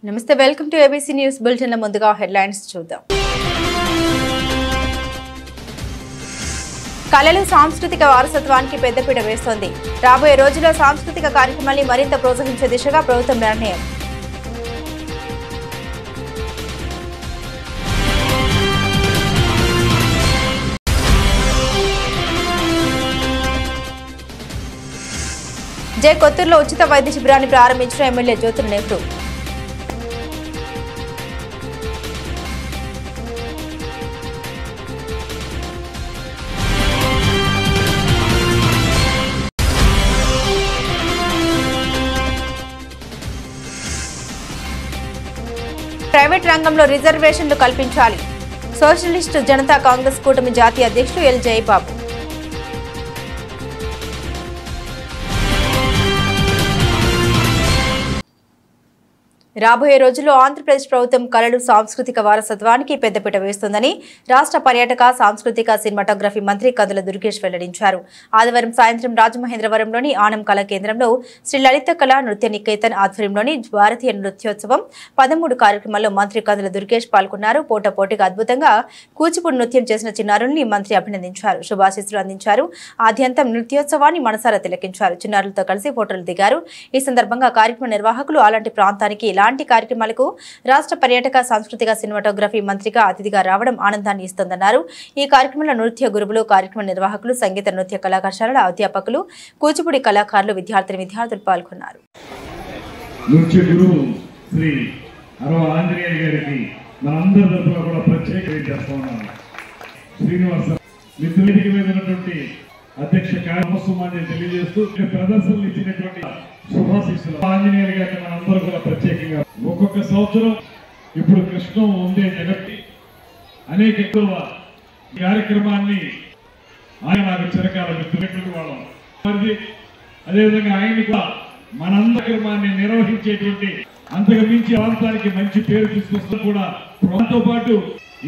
నమస్తే, welcome to ABC news bulletin. ముందుగా headlines చూద్దాం. కళలు సాంస్కృతిక వారసత్వానికి పెద్దపీట వేస్తోంది. రాబోయే రోజుల్లో సాంస్కృతిక కార్యక్రమాన్ని మరింత ప్రోత్సహించే దిశగా ప్రభుత్వం నిర్ణయం. జై కొత్తూరులో ఉచిత వైద్య శిబిరాన్ని ప్రారంభించిన ఎమ్మెల్యే జ్యోతుల నెహ్రూ. ప్రైవేట్ రంగంలో రిజర్వేషన్లు కల్పించాలి. సోషలిస్టు జనతా కాంగ్రెస్ కూటమి జాతీయ అధ్యక్షులు ఎల్ జయబాబు. రాబోయే రోజుల్లో ఆంధ్రప్రదేశ్ ప్రభుత్వం కళలు సాంస్కృతిక వారసత్వానికి పెద్దపీట వేస్తుందని రాష్ట్ర పర్యాటక సాంస్కృతిక సినిమాటోగ్రఫీ మంత్రి కందుల దుర్గేష్ వెల్లడించారు. ఆదివారం సాయంత్రం రాజమహేంద్రవరంలోని ఆనం కళా కేంద్రంలో శ్రీ లలిత కళా నృత్య నికేతన్ ఆధ్వర్యంలోని భారతీయ నృత్యోత్సవం 13 కార్యక్రమాల్లో మంత్రి కందుల దుర్గేష్ పాల్గొన్నారు. పోటాపోటీగా అద్భుతంగా కూచిపూడి నృత్యం చేసిన చిన్నారుల్ని మంత్రి అభినందించారు, శుభాశీస్సులు అందించారు. ఆద్యంతం నృత్యోత్సవాన్ని మనసారా తిలకించారు. చిన్నారులతో కలిసి ఫోటోలు దిగారు. ఈ సందర్భంగా కార్యక్రమ నిర్వాహకులు అలాంటి ప్రాంతానికి ఇలాంటి కార్యక్రమాలకు రాష్ట్ర పర్యాటక సాంస్కృతిక సినిమాటోగ్రఫీ మంత్రిగా అతిథిగా రావడం ఆనందాన్ని ఇస్తోందన్నారు. ఈ కార్యక్రమంలో నృత్య గురువులు, కార్యక్రమ నిర్వాహకులు, సంగీత నృత్య కళాశాలల అధ్యాపకులు, కూచిపూడి కళాకారులు, విద్యార్థులు పాల్గొన్నారు. నృత్య గురువు శ్రీ అరవ ఆంజనేయ గారికి మనందరి తరఫున కూడా ప్రత్యేకంగా చేస్తా ఉన్నాను. శ్రీనివాస మిత్రులకి మీద ఉన్నటువంటి అధ్యక్ష కార్యక్రమాన్ని తెలియజేస్తూ ప్రదర్శనలు ఇచ్చినటువంటి శుభాశీస్సులు ఆంజనేయులు గారిని మనందరూ కూడా ప్రత్యేకంగా ఒక్కొక్క సంవత్సరం ఇప్పుడు కృష్ణం ఉండే జగత్తి అనేక కార్యక్రమాన్ని ఆయన నాకు చిరకాల మిత్రులటువంటి వాళ్ళం. అదేవిధంగా ఆయన్ని కూడా మనందరి కార్యక్రమాన్ని నిర్వహించేటువంటి అంతకు మించి ప్రాంతానికి మంచి పేరు తీసుకొస్తూ కూడా ప్రభుత్వంతో పాటు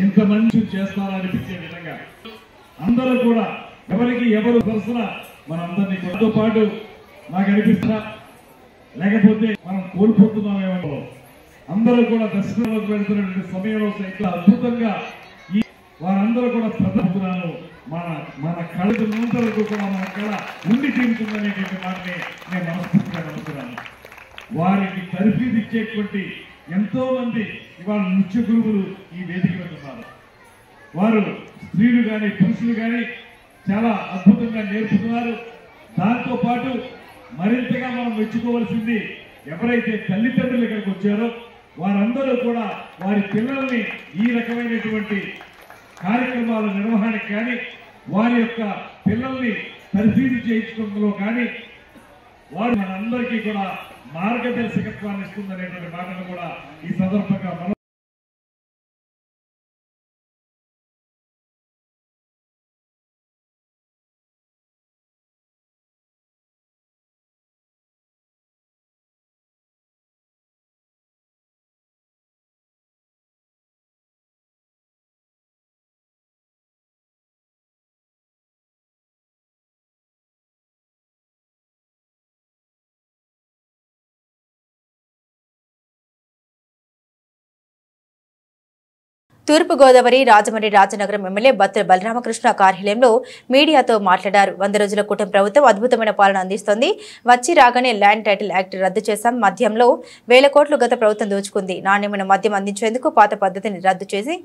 ఇంతమంది చేస్తారనిపించే విధంగా అందరూ కూడా ఎవరికి ఎవరు దర్శన మనందరినీ కూడా పాటు నాకు అనిపిస్తా, లేకపోతే మనం కోల్పోతున్నామేమో. అందరూ కూడా దర్శనంలోకి వెళ్తున్నటువంటి సమయంలో సైతం అద్భుతంగా ఈ వారందరూ కూడా ప్రదర్శిస్తున్నాను. మన కళకు నూతలకు కూడా మన కళ ఉండి తీరుతుందనేటువంటి మాటని నేను మనస్ఫూర్తిగా నమ్ముతున్నాను. వారికి తరఫీదు ఇచ్చేటువంటి ఎంతో మంది ఇవాళ నృత్య గురువులు ఈ వేదిక మీద ఉన్నారు. వారు స్త్రీలు కానీ పురుషులు కానీ చాలా అద్భుతంగా నేర్పుతున్నారు. దాంతో పాటు మరింతగా మనం మెచ్చుకోవాల్సింది ఎవరైతే తల్లిదండ్రులు ఇక్కడికి వచ్చారో వారందరూ కూడా వారి పిల్లల్ని ఈ రకమైనటువంటి కార్యక్రమాల నిర్వహణకి కానీ వారి యొక్క పిల్లల్ని పరిశీలి చేయించడంలో కానీ వారు మనందరికీ కూడా మార్గదర్శకత్వాన్ని ఇస్తుందనేటువంటి మాటను కూడా ఈ సందర్భంగా మనం తూర్పుగోదావరి రాజమండ్రి రాజనగరం ఎమ్మెల్యే బత్తుల బలరామకృష్ణ కార్యాలయంలో మీడియాతో మాట్లాడారు. 100 రోజుల కూటమి ప్రభుత్వం అద్భుతమైన పాలన అందిస్తోంది. వచ్చి రాగానే ల్యాండ్ టైటిల్ యాక్ట్ రద్దు చేశాం. మద్యంలో 1000 కోట్లు గత ప్రభుత్వం దోచుకుంది. నాణ్యమైన మద్యం అందించేందుకు పాత పద్ధతిని రద్దు చేసి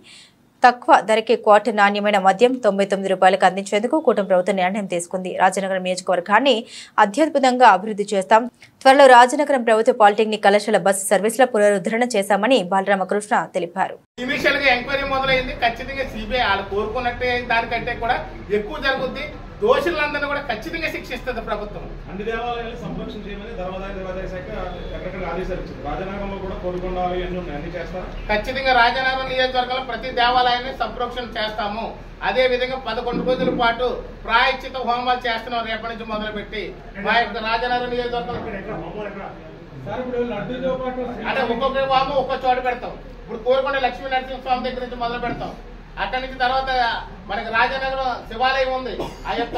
తక్కువ ధరకే క్వార్టర్ నాణ్యమైన మద్యం 99 రూపాయలకు అందించేందుకు కూటమి ప్రభుత్వం నిర్ణయం తీసుకుంది. రాజనగరం నియోజకవర్గాన్ని అత్యద్భుతంగా అభివృద్ధి చేస్తాం. త్వరలో రాజనగరం ప్రభుత్వ పాలిటెక్నిక్ కళాశాల బస్సు సర్వీసుల పునరుద్ధరణ చేశామని బలరామకృష్ణ తెలిపారు. ఇనిషియల్ గా ఎంక్వైరీ మొదలైంది. ఖచ్చితంగా సిబిఐ వాళ్ళు కోరుకున్నట్టే దానికంటే కూడా ఎక్కువ జరుగుద్ది. దోషులందరినీ కూడా ఖచ్చితంగా శిక్షిస్తుంది ప్రభుత్వం. అన్ని దేవాలయాలు సంరక్షణ చేయమని దేవాదాయ శాఖ ఎక్కడికక్కడ ఆదేశాలు ఇచ్చింది. రాజనగరంలో కూడా కోరుకొండ అన్ని చేస్తారు. ఖచ్చితంగా రాజనగరం నియోజకవర్గంలో ప్రతి దేవాలయాన్ని సంరక్షణ చేస్తాము. అదే విధంగా 11 రోజుల పాటు ప్రాయశ్చిత హోమాలు చేస్తున్నాం రేపటి నుంచి మొదలుపెట్టి మా యొక్క రాజనగరం నియోజకవర్గంలో. అంటే ఒక్కొక్క హోమం ఒక్కొక్క చోట పెడతాం. ఇప్పుడు కోరుకొండ లక్ష్మీ నరసింహ స్వామి దగ్గర నుంచి మొదలు పెడతాం. అక్కడి నుంచి తర్వాత మనకి రాజనగరం శివాలయం ఉంది, ఆ యొక్క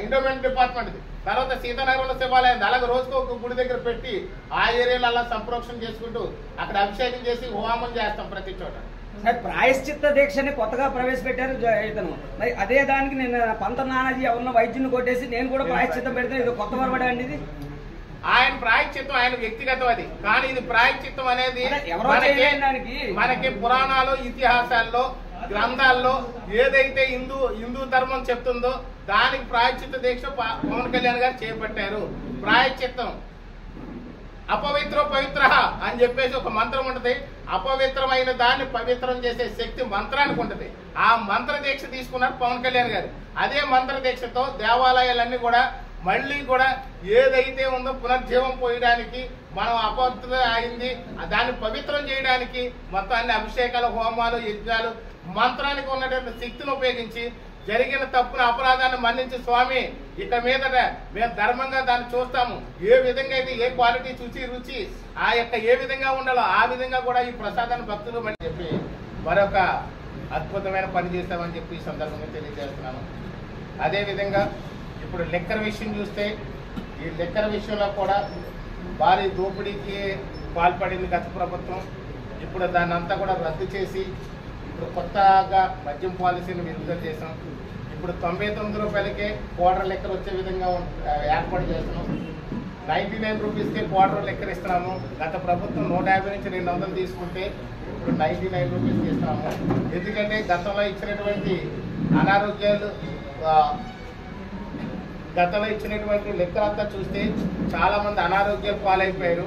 ఎండోమెంట్ డిపార్ట్మెంట్. తర్వాత సీతానగరంలో శివాలయం ఉంది. అలాగే రోజుకు ఒక గుడి దగ్గర పెట్టి ఆ ఏరియాలో అలా సంప్రోక్షణ చేసుకుంటూ అక్కడ అభిషేకం చేసి హోమం చేస్తాం ప్రతి చోట. ప్రాయశ్చిత్త దీక్షని కొత్తగా ప్రవేశపెట్టారు ఇతను. మరి అదే దానికి నేను పంత నానాజీ ఎవరినో వైద్యుని కొట్టేసి నేను కూడా ప్రాయశ్చిత్తం పెడితే ఇది కొత్త వరబడే అండి. ఇది ఆయన ప్రాయశ్చిత్తం ఆయన వ్యక్తిగతం, అది కానీ ఇది ప్రాయశ్చిత్తం అనేది మనకి పురాణాలు ఇతిహాసాల్లో గ్రంథాల్లో ఏదైతే హిందూ ధర్మం చెప్తుందో దానికి ప్రాయశ్చిత్త దీక్ష పవన్ కళ్యాణ్ గారు చేపట్టారు. ప్రాయశ్చిత్తం అపవిత్ర పవిత్ర అని చెప్పేసి ఒక మంత్రం ఉంటుంది. అపవిత్రమైన దాన్ని పవిత్రం చేసే శక్తి మంత్రానికి ఉంటుంది. ఆ మంత్ర దీక్ష తీసుకున్నారు పవన్ కళ్యాణ్ గారు. అదే మంత్ర దీక్షతో దేవాలయాలన్నీ కూడా మళ్ళీ కూడా ఏదైతే ఉందో పునర్జీవం పోయడానికి, మనం అపవిత్ర అయింది దాన్ని పవిత్రం చేయడానికి మొత్తం అన్ని అభిషేకాలు, హోమాలు, యజ్ఞాలు, మంత్రానికి ఉన్నటువంటి శక్తిని ఉపయోగించి జరిగిన తప్పున అపరాధాన్ని మన్నించి స్వామి ఇక మీదట మేము ధర్మంగా దాన్ని చూస్తాము, ఏ విధంగా అయితే ఏ క్వాలిటీ చూసి రుచి ఆ యొక్క ఏ విధంగా ఉండాలో ఆ విధంగా కూడా ఈ ప్రసాదాన్ని భక్తులు అని చెప్పి మరొక అద్భుతమైన పని చేస్తామని చెప్పి ఈ సందర్భంగా తెలియజేస్తున్నాను. అదేవిధంగా ఇప్పుడు లిక్కర్ విషయం చూస్తే ఈ లిక్కర్ విషయంలో కూడా భారీ దోపిడీకి పాల్పడింది గత ప్రభుత్వం. ఇప్పుడు దాన్ని అంతా కూడా రద్దు చేసి ఇప్పుడు కొత్తగా మద్యం పాలసీని విడుదల చేసాం. ఇప్పుడు 99 రూపాయలకే క్వార్టర్ లెక్కలు వచ్చే విధంగా ఏర్పాటు చేస్తున్నాం. 99 రూపీస్కే క్వార్టర్ లెక్కలు ఇస్తున్నాము. గత ప్రభుత్వం 150 నుంచి 200 తీసుకుంటే ఇప్పుడు 99 రూపీస్కి ఇస్తున్నాము. ఎందుకంటే గతంలో ఇచ్చినటువంటి అనారోగ్యాలు గతంలో ఇచ్చినటువంటి లెక్కలంతా చూస్తే చాలా మంది అనారోగ్యాలు పాలైపోయారు,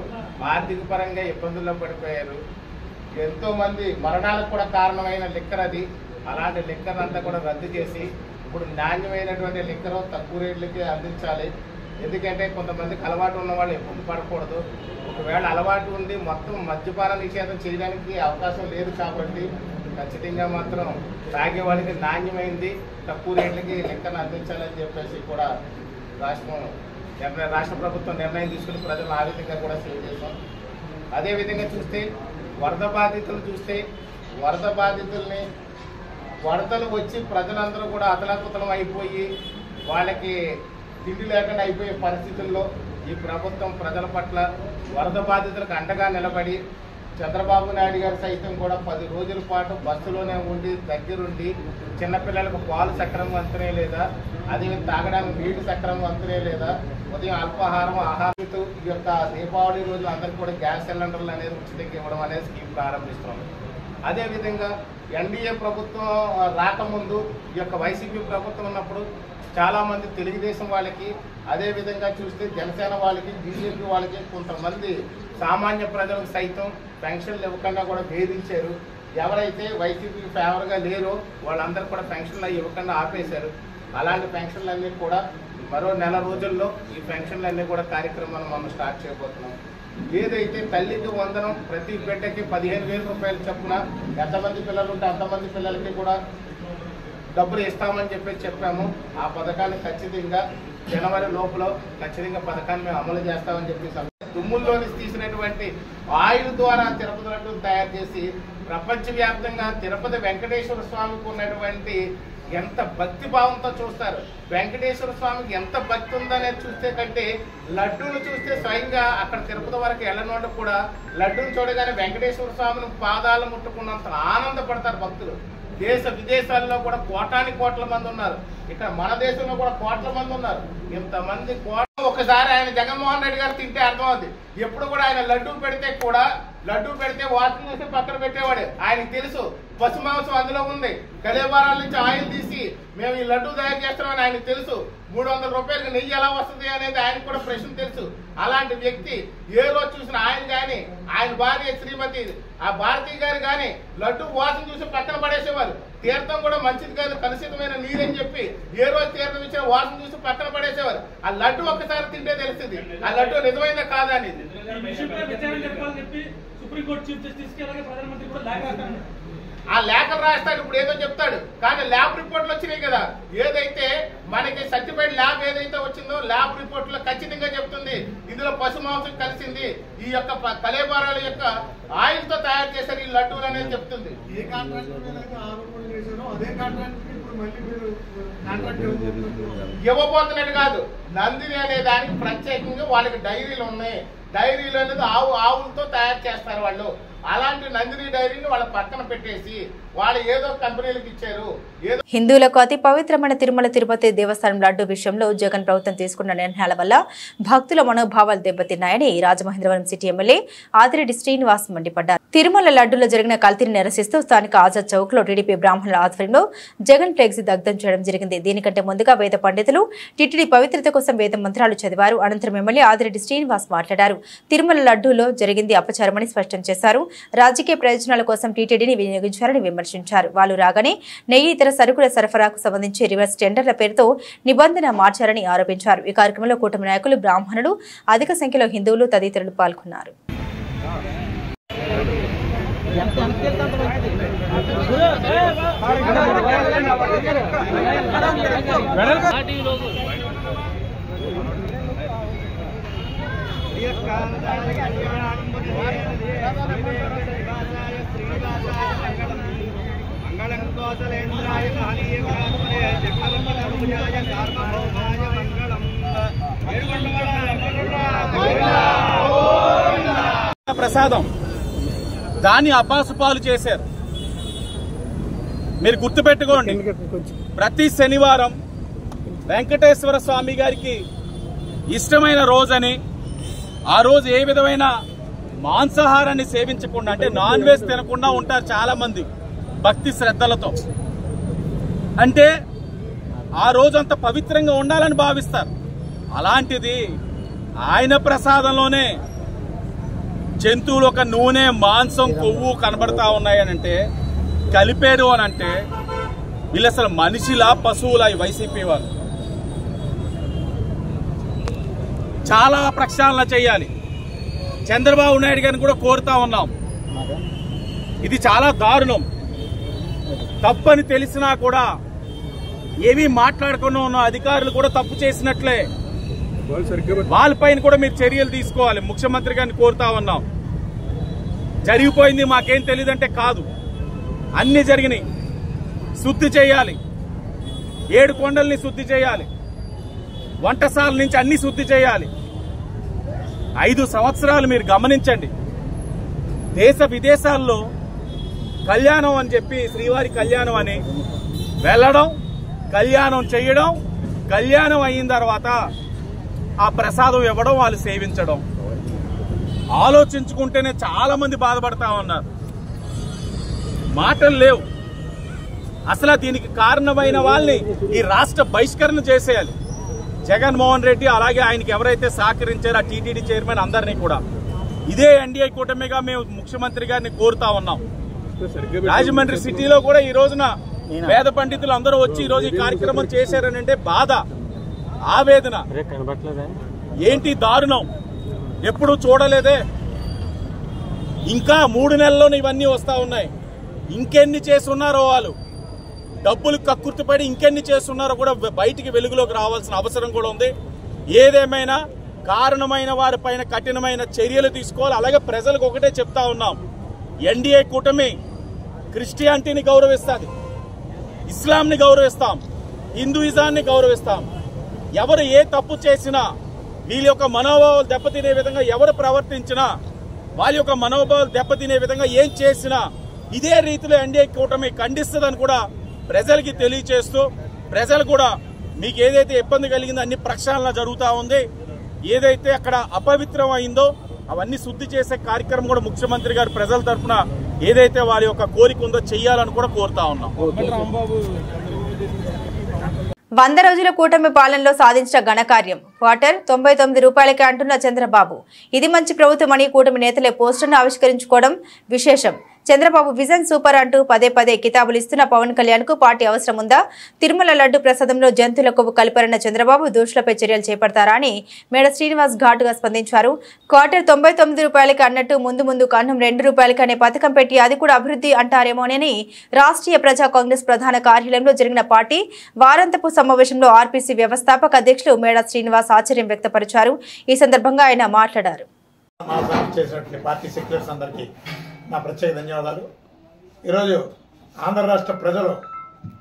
ఆర్థిక పరంగా ఇబ్బందుల్లో పడిపోయారు. ఎంతో మంది మరణాలకు కూడా కారణమైన లిక్కర్ అది. అలాంటి లిక్కర్ అంతా కూడా రద్దు చేసి ఇప్పుడు నాణ్యమైనటువంటి లిక్కర్ తక్కువ రేట్లకి అందించాలి. ఎందుకంటే కొంతమందికి అలవాటు ఉన్న వాళ్ళు ఇబ్బంది పడకూడదు. ఒకవేళ అలవాటు ఉండి మొత్తం మద్యపాన నిషేధం చేయడానికి అవకాశం లేదు కాబట్టి ఖచ్చితంగా మాత్రం తాగే వాళ్ళకి నాణ్యమైంది తక్కువ రేట్లకి లిక్కర్ని అందించాలని చెప్పేసి కూడా రాష్ట్ర ప్రభుత్వం నిర్ణయం తీసుకుని ప్రజలు ఆ విధంగా కూడా సేవ్ చేశాం. అదేవిధంగా చూస్తే వరద బాధితుల్ని వరదలు వచ్చి ప్రజలందరూ కూడా అతలాకుతలం అయిపోయి వాళ్ళకి తిండి లేకుండా అయిపోయే పరిస్థితుల్లో ఈ ప్రభుత్వం ప్రజల పట్ల వరద బాధితులకు అండగా నిలబడి చంద్రబాబు నాయుడు గారు సైతం కూడా 10 రోజుల పాటు బస్సులోనే ఉండి దగ్గరుండి చిన్నపిల్లలకు పాలు సక్రమం అంతనే లేదా, అది తాగడానికి నీటి సక్రమం అంతనే లేదా, ఉదయం అల్పాహారం ఆహారం ఈ యొక్క దీపావళి రోజు అందరికీ కూడా గ్యాస్ సిలిండర్లు అనేది ఉచితంగా ఇవ్వడం అనేది స్కీమ్ ప్రారంభిస్తున్నాం. అదేవిధంగా ఎన్డీఏ ప్రభుత్వం రాకముందు ఈ యొక్క వైసీపీ ప్రభుత్వం ఉన్నప్పుడు చాలామంది తెలుగుదేశం వాళ్ళకి, అదేవిధంగా చూస్తే జనసేన వాళ్ళకి, బీజేపీ వాళ్ళకి కొంతమంది సామాన్య ప్రజలకు సైతం పెన్షన్లు ఇవ్వకుండా కూడా వేధించారు. ఎవరైతే వైసీపీకి ఫేవర్గా లేరో వాళ్ళందరూ కూడా పెన్షన్లు ఇవ్వకుండా ఆపేశారు. అలాంటి పెన్షన్లన్నీ కూడా మరో నెల రోజుల్లో ఈ పెన్షన్లన్నీ కూడా కార్యక్రమాన్ని మనం స్టార్ట్ చేయబోతున్నాం. ఏదైతే తల్లికి వందనం ప్రతి బిడ్డకి 15,000 రూపాయలు చొప్పున ఎంతమంది పిల్లలు ఉంటే అంతమంది పిల్లలకి కూడా డబ్బులు ఇస్తామని చెప్పాము. ఆ పథకాన్ని ఖచ్చితంగా జనవరి లోపల ఖచ్చితంగా పథకాన్ని మేము అమలు చేస్తామని చెప్పి దుమ్ముల్లోని తీసినటువంటి ఆయిల్ ద్వారా తిరుపతి లడ్డూలు తయారు చేసి ప్రపంచవ్యాప్తంగా తిరుపతి వెంకటేశ్వర స్వామికి ఉన్నటువంటి ఎంత భక్తి భావంతో చూస్తారు. వెంకటేశ్వర స్వామికి ఎంత భక్తి ఉందనేది చూస్తే కంటే లడ్డూను చూస్తే స్వయంగా అక్కడ తిరుపతి వరకు వెళ్ళనోళ్ళు కూడా లడ్డూను చూడగానే వెంకటేశ్వర స్వామిని పాదాలు ముట్టుకున్నంత ఆనందపడతారు భక్తులు. దేశ విదేశాల్లో కూడా కోట్ల మంది ఉన్నారు. ఇక్కడ మన దేశంలో కూడా కోట్ల మంది ఉన్నారు. ఇంతమంది ఒకసారి ఆయన జగన్మోహన్ రెడ్డి గారు తింటే అర్థమవుతుంది. ఎప్పుడు కూడా ఆయన లడ్డూ పెడితే వాటిని చూసి పక్కన పెట్టేవాడు. ఆయనకు తెలుసు పశు మాంసం అందులో ఉంది, కలేబారాల నుంచి ఆయిల్ తీసి మేము ఈ లడ్డూ తయారు చేస్తున్నామని ఆయనకు తెలుసు. 300 రూపాయలకి నెయ్యి ఎలా వస్తుంది అనేది ఆయనకు కూడా ప్రశ్న తెలుసు. అలాంటి వ్యక్తి ఏ రోజు చూసిన ఆయన కానీ ఆయన భార్య శ్రీమతి ఆ భారతీ గారు కానీ లడ్డూ వాసన చూసి పక్కన పడేసేవారు. తీర్థం కూడా మంచిది కాదు, కలుషితమైన నీరని చెప్పి ఏ రోజు తీర్థం ఇచ్చిన వాసన చూసి పక్కన పడేసేవారు. ఆ లడ్డు ఒక్కసారి తింటే తెలుస్తుంది ఆ లడ్డు నిజమైందా కాదా అనేది. సుప్రీంకోర్టు చీఫ్ జస్టిస్ కి అలాగే ప్రధానమంత్రి కూడా లేఖ ఆ లేఖలు రాస్తాడు, ఇప్పుడు ఏదో చెప్తాడు, కానీ ల్యాబ్ రిపోర్ట్లు వచ్చినాయి కదా. ఏదైతే మనకి సర్టిఫైడ్ ల్యాబ్ ఏదైతే వచ్చిందో ల్యాబ్ రిపోర్ట్ లో ఖచ్చితంగా చెప్తుంది ఇందులో పశు మాంసం కలిసింది, ఈ యొక్క కలేబరాల యొక్క ఆయిల్ తో తయారు చేశారు ఈ లడ్డూలు అనేది చెప్తుంది. ఇవ్వబోతున్నట్టు కాదు, నందిని అనే దానికి ప్రత్యేకంగా వాళ్ళకి డైరీలు ఉన్నాయి. డైరీలు అనేది ఆవులతో తయారు చేస్తారు వాళ్ళు. అలాంటి నందిని డైరీని వాళ్ళ పక్కన పెట్టేసి వాళ్ళు ఏదో కంపెనీలకు ఇచ్చారు. హిందువులకు అతి పవిత్రమైన తిరుమల తిరుపతి దేవస్థానం లడ్డు విషయంలో జగన్ ప్రభుత్వం తీసుకున్న నిర్ణయాల వల్ల భక్తుల మనోభావాలు దెబ్బతిన్నాయని రాజమహేంద్రవరం సిటీ ఎమ్మెల్యే ఆదిరెడ్డి శ్రీనివాస్ మండిపడ్డారు. తిరుమల లడ్డులో జరిగిన కల్తీని నిరసిస్తూ స్థానిక ఆజాద్ చౌక్ లో టీడీపీ బ్రాహ్మణుల ఆధ్వర్యంలో జగన్ ఫ్లెక్సీ దగ్ధం చేయడం జరిగింది. దీనికంటే ముందుగా వేద పండితులు టీటీడీ పవిత్రత కోసం వేద మంత్రాలు చదివారు. అనంతరం ఎమ్మెల్యే ఆదిరెడ్డి శ్రీనివాస్ మాట్లాడారు. తిరుమల లడ్డూలో జరిగింది అపచారమని స్పష్టం చేశారు. రాజకీయ ప్రయోజనాల కోసం టీటీడీని వినియోగించారని విమర్శించారు. వాళ్ళు రాగానే నెయ్యి ఇతర సరుకుల సరఫరాకు సంబంధించి రివర్స్ టెండర్ల పేరుతో నిబంధన మార్చారని ఆరోపించారు. ఈ కార్యక్రమంలో కూటమి నాయకులు, బ్రాహ్మణులు, అధిక సంఖ్యలో హిందువులు తదితరులు పాల్గొన్నారు. ప్రసాదం దాన్ని అపాసుపాలు చేశారు. మీరు గుర్తుపెట్టుకోండి, ప్రతి శనివారం వెంకటేశ్వర స్వామి గారికి ఇష్టమైన రోజని, ఆ రోజు ఏ విధమైన మాంసాహారాన్ని సేవించకుండా, అంటే నాన్ వెజ్ తినకుండా ఉంటారు చాలా మంది భక్తి శ్రద్ధలతో. అంటే ఆ రోజు అంత పవిత్రంగా ఉండాలని భావిస్తారు. అలాంటిది ఆయన ప్రసాదంలోనే జంతువులు ఒక నూనె, మాంసం, కొవ్వు కనబడతా ఉన్నాయనంటే, కలిపేరు అని అంటే వీళ్ళు అసలు మనిషిలా పశువులా ఈ వైసీపీ వాళ్ళు. చాలా ప్రక్షాళన చేయాలి. చంద్రబాబు నాయుడు గారిని కూడా కోరుతా ఉన్నాం. ఇది చాలా దారుణం. తప్పని తెలిసినా కూడా ఏమీ మాట్లాడకుండా ఉన్న అధికారులు కూడా తప్పు చేసినట్లే. వాళ్ళపైన కూడా మీరు చర్యలు తీసుకోవాలి. ముఖ్యమంత్రి గారిని కోరుతా ఉన్నాం. జరిగిపోయింది మాకేం తెలియదంటే కాదు, అన్ని జరిగినాయి. శుద్ధి చేయాలి, 7 కొండల్ని శుద్ధి చేయాలి, వంటశాల నుంచి అన్ని శుద్ధి చేయాలి. 5 సంవత్సరాలు మీరు గమనించండి, దేశ విదేశాల్లో కళ్యాణం అని చెప్పి, శ్రీవారి కళ్యాణం అని వెళ్ళడం, కళ్యాణం చేయడం, కళ్యాణం అయిన తర్వాత ఆ ప్రసాదం ఇవ్వడం, వాళ్ళు సేవించడం. ఆలోచించుకుంటేనే చాలా మంది బాధపడతా ఉన్నారు. మాటలు లేవు. అసలు దీనికి కారణమైన వాళ్ళని ఈ రాష్ట్ర బహిష్కరణ చేసేయాలి. జగన్మోహన్ రెడ్డి అలాగే ఆయనకి ఎవరైతే సహకరించారో ఆ టీటీడీ చైర్మన్ అందరినీ కూడా. ఇదే ఎన్డీఏ కూటమిగా మేము ముఖ్యమంత్రి గారిని కోరుతా ఉన్నాం. రాజమండ్రి సిటీలో కూడా ఈ రోజున వేద పండితులు అందరూ వచ్చి ఈ రోజు ఈ కార్యక్రమం చేశారనంటే బాధ, ఆవేదన. ఏంటి దారుణం, ఎప్పుడు చూడలేదే. ఇంకా 3 నెలల్లోనే ఇవన్నీ వస్తా ఉన్నాయి. ఇంకెన్ని చేస్తున్నారో వాళ్ళు, డబ్బులు కక్కుర్తిపడి ఇంకెన్ని చేస్తున్నారో కూడా బయటికి వెలుగులోకి రావాల్సిన అవసరం కూడా ఉంది. ఏదేమైనా కారణమైన వారిపైన కఠినమైన చర్యలు తీసుకోవాలి. అలాగే ప్రజలకు ఒకటే చెప్తా ఉన్నాం, ఎన్డీఏ కూటమి క్రిస్టియానిటీని గౌరవిస్తుంది, ఇస్లాంని గౌరవిస్తాం, హిందూయిజాన్ని గౌరవిస్తాం. ఎవరు ఏ తప్పు చేసినా, వీళ్ళ యొక్క మనోభావాలు దెబ్బతినే విధంగా ఎవరు ప్రవర్తించినా, వాళ్ళ యొక్క మనోభావాలు దెబ్బతినే విధంగా ఏం చేసినా ఇదే రీతిలో ఎన్డీఏ కూటమి ఖండిస్తుందని కూడా ప్రజలకి తెలియచేస్తూ, ప్రజలు కూడా మీకు ఏదైతే ఇబ్బంది కలిగిందో అన్ని ప్రక్షాళన జరుగుతూ ఉంది. ఏదైతే అక్కడ అపవిత్రం అయిందో అవన్నీ శుద్ధి చేసే కార్యక్రమం కూడా ముఖ్యమంత్రి గారు ప్రజల తరఫున ఏదైతే వారి యొక్క కోరిక ఉందో చెయ్యాలని కూడా కోరుతా ఉన్నాం. 100 రోజుల కూటమి పాలనలో సాధించిన ఘనకార్యం క్వార్టర్ 99 రూపాయలకే అంటున్న చంద్రబాబు. ఇది మంచి ప్రభుత్వం అని కూటమి నేతలే పోస్టర్ను ఆవిష్కరించుకోవడం విశేషం. చంద్రబాబు విజన్ సూపర్ అంటూ పదే పదే కితాబులు ఇస్తున్న పవన్ కళ్యాణ్ కు పార్టీ అవసరం ఉందా? తిరుమల లడ్డు ప్రసాదంలో జంతువుల కొవ్వు కలిపారన్న చంద్రబాబు దోషులపై చర్యలు చేపడతారా అని మేడ శ్రీనివాస్ ఘాటుగా స్పందించారు. క్వార్టర్ 99 రూపాయలకి అన్నట్టు ముందు కన్నం 2 రూపాయలకి అనే పథకం పెట్టి అది కూడా అభివృద్ధి అంటారేమోనని రాష్ట్రీయ ప్రజా కాంగ్రెస్ ప్రధాన కార్యాలయంలో జరిగిన పార్టీ వారాంతపు సమావేశంలో ఆర్పీసీ వ్యవస్థాపక అధ్యక్షులు మేడ శ్రీనివాస్ ఆశ్చర్యం వ్యక్తపరిచారు. ఈ సందర్భంగా ఆయన మాట్లాడారు. పార్టీ సెక్రటరీస్ అందరికీ నా ప్రత్యేక ధన్యవాదాలు. ఈరోజు ఆంధ్ర రాష్ట్ర ప్రజలు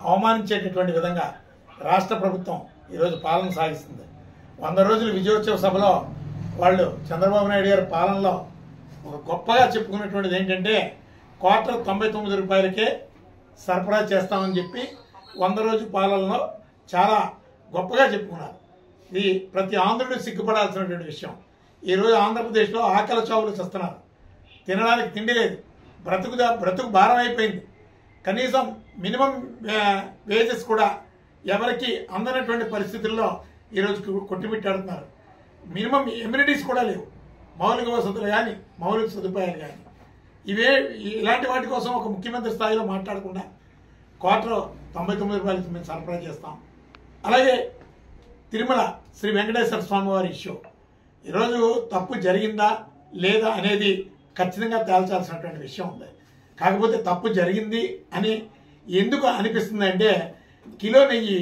అవమానించేటటువంటి విధంగా రాష్ట్ర ప్రభుత్వం ఈరోజు పాలన సాగిస్తుంది. 100 రోజుల విజయోత్సవ సభలో వాళ్ళు చంద్రబాబు నాయుడు గారి పాలనలో ఒక గొప్పగా చెప్పుకున్నటువంటిది ఏంటంటే క్వార్టర్ 99 రూపాయలకే సరఫరా చేస్తామని చెప్పి 100 రోజు పాలనలో చాలా గొప్పగా చెప్పుకున్నారు. ఇది ప్రతి ఆంధ్రుడు సిగ్గుపడాల్సినటువంటి విషయం. ఈరోజు ఆంధ్రప్రదేశ్లో ఆకలి చావులు చేస్తున్నారు. తినడానికి తిండి లేదు, బ్రతుకు భారం అయిపోయింది. కనీసం మినిమం వేజెస్ కూడా ఎవరికి అందనటువంటి పరిస్థితుల్లో ఈరోజు కొట్టిమిట్టాడుతున్నారు. మినిమం ఎమ్యూనిటీస్ కూడా లేవు, మౌలిక వసతులు కానీ మౌలిక సదుపాయాలు కానీ. ఇలాంటి వాటి కోసం ఒక ముఖ్యమంత్రి స్థాయిలో మాట్లాడకుండా క్వార్టర్ 99 రూపాయలకి మేము సరఫరా చేస్తాం. అలాగే తిరుమల శ్రీ వెంకటేశ్వర స్వామి వారి ఇష్యూ ఈరోజు తప్పు జరిగిందా లేదా అనేది ఖచ్చితంగా తేల్చాల్సినటువంటి విషయం ఉంది. కాకపోతే తప్పు జరిగింది అని ఎందుకు అనిపిస్తుంది అంటే కిలో నెయ్యి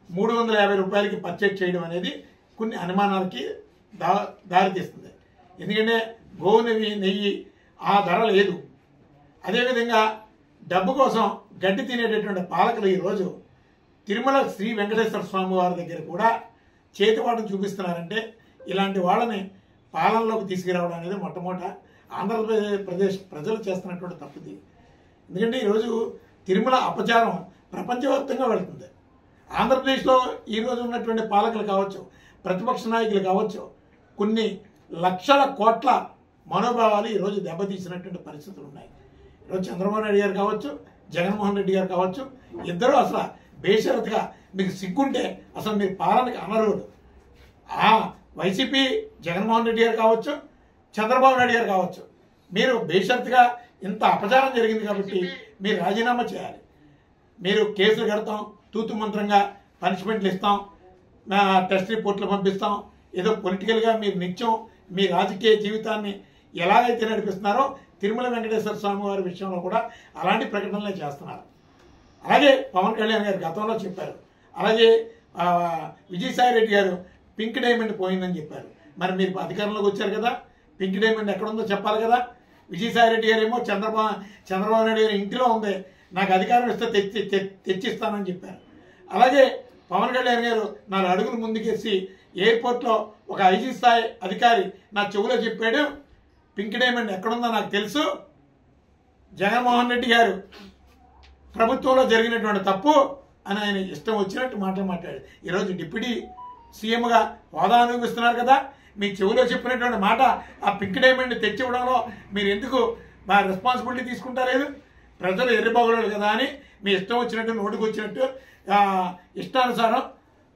350 రూపాయలకి పర్చేజ్ చేయడం అనేది కొన్ని అనుమానాలకి దారితీస్తుంది. ఎందుకంటే గోవు నెయ్యి ఆ ధర లేదు. అదేవిధంగా డబ్బు కోసం గడ్డి తినేటటువంటి పాలకులు ఈరోజు తిరుమల శ్రీ వెంకటేశ్వర స్వామి వారి దగ్గర కూడా చేతివాటం చూపిస్తున్నారంటే ఇలాంటి వాళ్ళని పాలనలోకి తీసుకురావడం అనేది మొట్టమొదట ఆంధ్రప్రదేశ్ ప్రజలు చేస్తున్నటువంటి తప్పుది. ఎందుకంటే ఈరోజు తిరుమల అపచారం ప్రపంచవ్యాప్తంగా వెళుతుంది. ఆంధ్రప్రదేశ్లో ఈరోజు ఉన్నటువంటి పాలకులు కావచ్చు, ప్రతిపక్ష నాయకులు కావచ్చు, కొన్ని లక్షల కోట్ల మనోభావాలు ఈరోజు దెబ్బతీసినటువంటి పరిస్థితులు ఉన్నాయి. ఈరోజు చంద్రబాబు నాయుడు గారు కావచ్చు, జగన్మోహన్ రెడ్డి గారు కావచ్చు, ఇద్దరు అసలు బేషరతుగా మీకు సిగ్గుంటే అసలు మీరు పాలనకి అనర్హులు. వైసీపీ జగన్మోహన్ రెడ్డి గారు కావచ్చు, చంద్రబాబు నాయుడు గారు కావచ్చు, మీరు బేషరతుగా ఇంత అపచారం జరిగింది కాబట్టి మీరు రాజీనామా చేయాలి. మీరు కేసులు కడతాం, తూతు మంత్రంగా పనిష్మెంట్లు ఇస్తాం, టెస్ట్ రిపోర్ట్లు పంపిస్తాం, ఏదో పొలిటికల్గా మీరు నిత్యం మీ రాజకీయ జీవితాన్ని ఎలాగైతే నడిపిస్తున్నారో తిరుమల వెంకటేశ్వర స్వామి వారి విషయంలో కూడా అలాంటి ప్రకటనలే చేస్తున్నారు. అలాగే పవన్ కళ్యాణ్ గారు గతంలో చెప్పారు. అలాగే విజయసాయి రెడ్డి గారు పింక్ డైమండ్ పోయిందని చెప్పారు. మరి మీరు అధికారంలోకి వచ్చారు కదా, పింక్ డైమండ్ ఎక్కడుందో చెప్పాలి కదా. విజయసాయి రెడ్డి గారు ఏమో చంద్రబాబు నాయుడు గారి ఇంటిలో ఉంది, నాకు అధికారం ఇస్తే తెచ్చిస్తానని చెప్పారు. అలాగే పవన్ కళ్యాణ్ గారు 4 అడుగులు ముందుకేసి ఎయిర్పోర్ట్లో ఒక ఐజీ స్థాయి అధికారి నా చెవులో చెప్పాడు, పింక్ డైమండ్ ఎక్కడుందో నాకు తెలుసు, జగన్మోహన్ రెడ్డి గారు ప్రభుత్వంలో జరిగినటువంటి తప్పు అని ఆయన ఇష్టం వచ్చినట్టు మాట్లాడాడు. ఈరోజు డిప్యూటీ సీఎంగా హోదా అనుభవిస్తున్నారు కదా, మీ చెవిలో చెప్పినటువంటి మాట ఆ పింక్ డైమండ్ తెచ్చివ్వడంలో మీరు ఎందుకు మా రెస్పాన్సిబిలిటీ తీసుకుంటారేదు? ప్రజలు ఎర్రబాబులు కదా అని మీ ఇష్టం వచ్చినట్టు నోటుకు వచ్చినట్టు ఇష్టానుసారం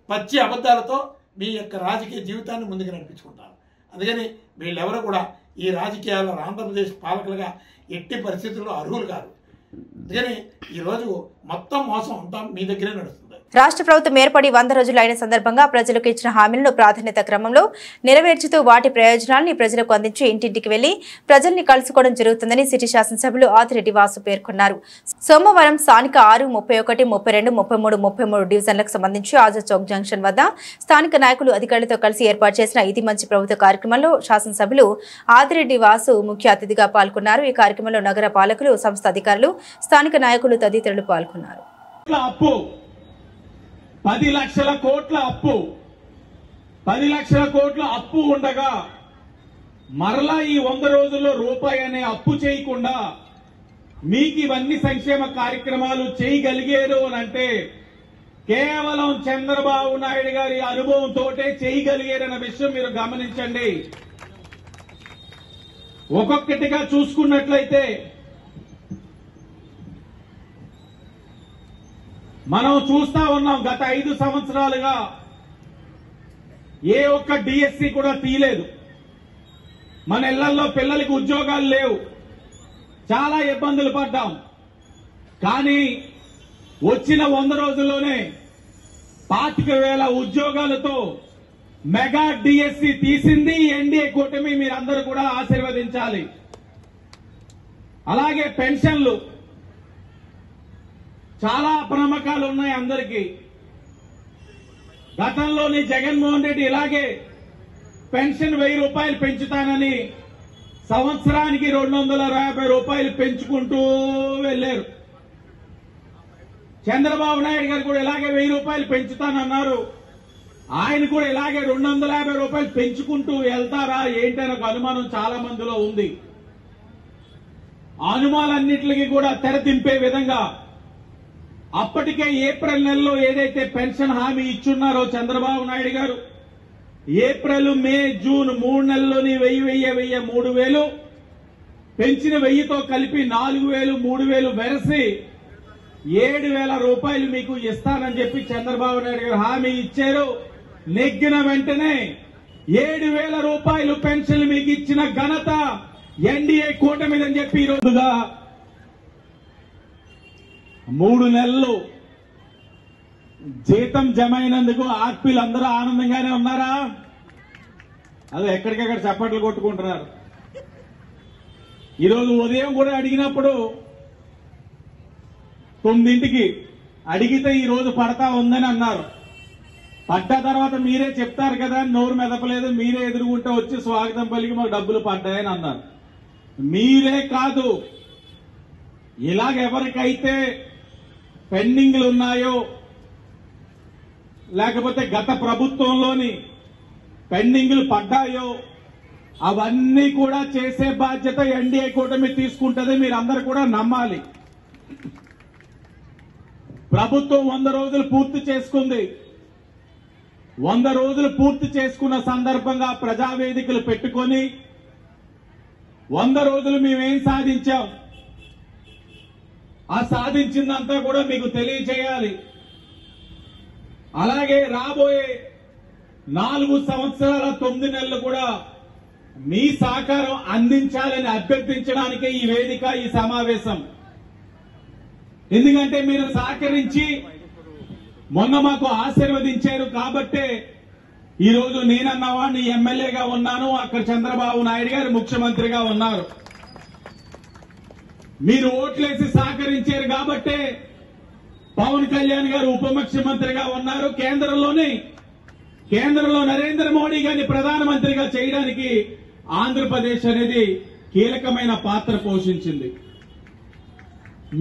పచ్చి అబద్ధాలతో మీ యొక్క రాజకీయ జీవితాన్ని ముందుకు నడిపించుకుంటారు. అందుకని వీళ్ళెవరూ కూడా ఈ రాజకీయాల్లో ఆంధ్రప్రదేశ్ పాలకులుగా ఎట్టి పరిస్థితుల్లో అర్హులు కాదు. అందుకని ఈరోజు మొత్తం మోసం అంతా మీ దగ్గరే నడుస్తుంది. రాష్ట్ర ప్రభుత్వం ఏర్పడి 100 రోజులు అయిన సందర్భంగా ప్రజలకు ఇచ్చిన హామీలను ప్రాధాన్యత క్రమంలో నెరవేర్చుతూ వాటి ప్రయోజనాల్ని ప్రజలకు అందించి ఇంటింటికి వెళ్లి ప్రజల్ని కలుసుకోవడం జరుగుతుందని సిటీ శాసనసభ్యులు ఆదిరెడ్డి వాసు పేర్కొన్నారు. సోమవారం స్థానిక 6, 31, 32, 33, 33 డివిజన్లకు సంబంధించి ఆజాద్ చౌక్ జంక్షన్ వద్ద స్థానిక నాయకులు అధికారులతో కలిసి ఏర్పాటు చేసిన ఇది మంచి ప్రభుత్వ కార్యక్రమంలో శాసనసభ్యులు ఆదిరెడ్డి వాసు ముఖ్య అతిథిగా పాల్గొన్నారు. ఈ కార్యక్రమంలో నగర పాలకులు, సంస్థ అధికారులు, స్థానిక నాయకులు తదితరులు పాల్గొన్నారు. 10 లక్షల కోట్ల అప్పు, 10 లక్షల కోట్ల అప్పు ఉండగా మరలా ఈ 100 రోజుల్లో రూపాయి అనే అప్పు చేయకుండా మీకు ఇవన్నీ సంక్షేమ కార్యక్రమాలు చేయగలిగారు అని అంటే కేవలం చంద్రబాబు నాయుడు గారి అనుభవంతోటే చేయగలిగారన్న విషయం మీరు గమనించండి. ఒక్కొక్కటిగా చూసుకున్నట్లయితే మనం చూస్తా ఉన్నాం, గత 5 సంవత్సరాలుగా ఏ ఒక్క డిఎస్సి కూడా తీయలేదు. మన ఇళ్లలో పిల్లలకి ఉద్యోగాలు లేవు. చాలా ఇబ్బందులు పడ్డాం. కానీ వచ్చిన 100 రోజుల్లోనే 25,000 ఉద్యోగాలతో మెగా డిఎస్సి తీసింది ఎన్డీఏ కూటమి. మీరందరూ కూడా ఆశీర్వదించాలి. అలాగే పెన్షన్లు చాలా అప్రమకాలు ఉన్నాయి అందరికీ. గతంలోని జగన్మోహన్ రెడ్డి ఇలాగే పెన్షన్ 1000 రూపాయలు పెంచుతానని సంవత్సరానికి 250 రూపాయలు పెంచుకుంటూ వెళ్లారు. చంద్రబాబు నాయుడు గారు కూడా ఇలాగే 1000 రూపాయలు పెంచుతానన్నారు. ఆయన కూడా ఇలాగే 250 రూపాయలు పెంచుకుంటూ వెళ్తారా ఏంటనే ఒక అనుమానం చాలా మందిలో ఉంది. అనుమానాలన్నింటికి కూడా తెరదింపే విధంగా అప్పటికే ఏప్రిల్ నెలలో ఏదైతే పెన్షన్ హామీ ఇచ్చున్నారో చంద్రబాబు నాయుడు గారు, ఏప్రిల్, మే, జూన్ 3 నెలల్లోని 1000 3000 పెంచిన 1000తో కలిపి 4000 3000 వెరసి 7,000 రూపాయలు మీకు ఇస్తానని చెప్పి చంద్రబాబు నాయుడు గారు హామీ ఇచ్చారు. నెగ్గిన వెంటనే 7,000 రూపాయలు పెన్షన్ మీకు ఇచ్చిన ఘనత ఎన్డీఏ కూటమిదని చెప్పి ఈరోజుగా 3 నెలలు జీతం జమ అయినందుకు ఆర్పీలు అందరూ ఆనందంగానే ఉన్నారా? అదే ఎక్కడికెక్కడ చప్పట్లు కొట్టుకుంటున్నారు. ఈరోజు ఉదయం కూడా అడిగినప్పుడు 9ంటికి అడిగితే ఈ రోజు పడతా ఉందని అన్నారు. పడ్డ తర్వాత మీరే చెప్తారు కదా, నోరు మెదపలేదు, మీరే ఎదురుగుంటే వచ్చి స్వాగతం పలికి మాకు డబ్బులు పడ్డాయని అన్నారు. మీరే కాదు, ఇలాగెవరికైతే పెండింగ్లు ఉన్నాయో లేకపోతే గత ప్రభుత్వంలోని పెండింగ్లు పడ్డాయో అవన్నీ కూడా చేసే బాధ్యత ఎన్డీఏ కూటమి తీసుకుంటది. మీరందరూ కూడా నమ్మాలి. ప్రభుత్వం 100 రోజులు పూర్తి చేసుకుంది. 100 రోజులు పూర్తి చేసుకున్న సందర్భంగా ప్రజావేదికలు పెట్టుకొని 100 రోజులు మేమేం సాధించాం, ఆ సాధించిందంతా కూడా మీకు తెలియజేయాలి. అలాగే రాబోయే 4 సంవత్సరాల 9 నెలలు కూడా మీ సహకారం అందించాలని అభ్యర్థించడానికే ఈ వేదిక, ఈ సమావేశం. ఎందుకంటే మీరు సహకరించి మొన్న మాకు ఆశీర్వదించారు కాబట్టే ఈరోజు నేనన్నవాడిని ఎమ్మెల్యేగా ఉన్నాను, అక్కడ చంద్రబాబు నాయుడు గారు ముఖ్యమంత్రిగా ఉన్నారు. మీరు ఓట్లేసి సహకరించారు కాబట్టే పవన్ కళ్యాణ్ గారు ఉప ముఖ్యమంత్రిగా ఉన్నారు. కేంద్రంలో నరేంద్ర మోడీ గారిని ప్రధానమంత్రిగా చేయడానికి ఆంధ్రప్రదేశ్ అనేది కీలకమైన పాత్ర పోషించింది.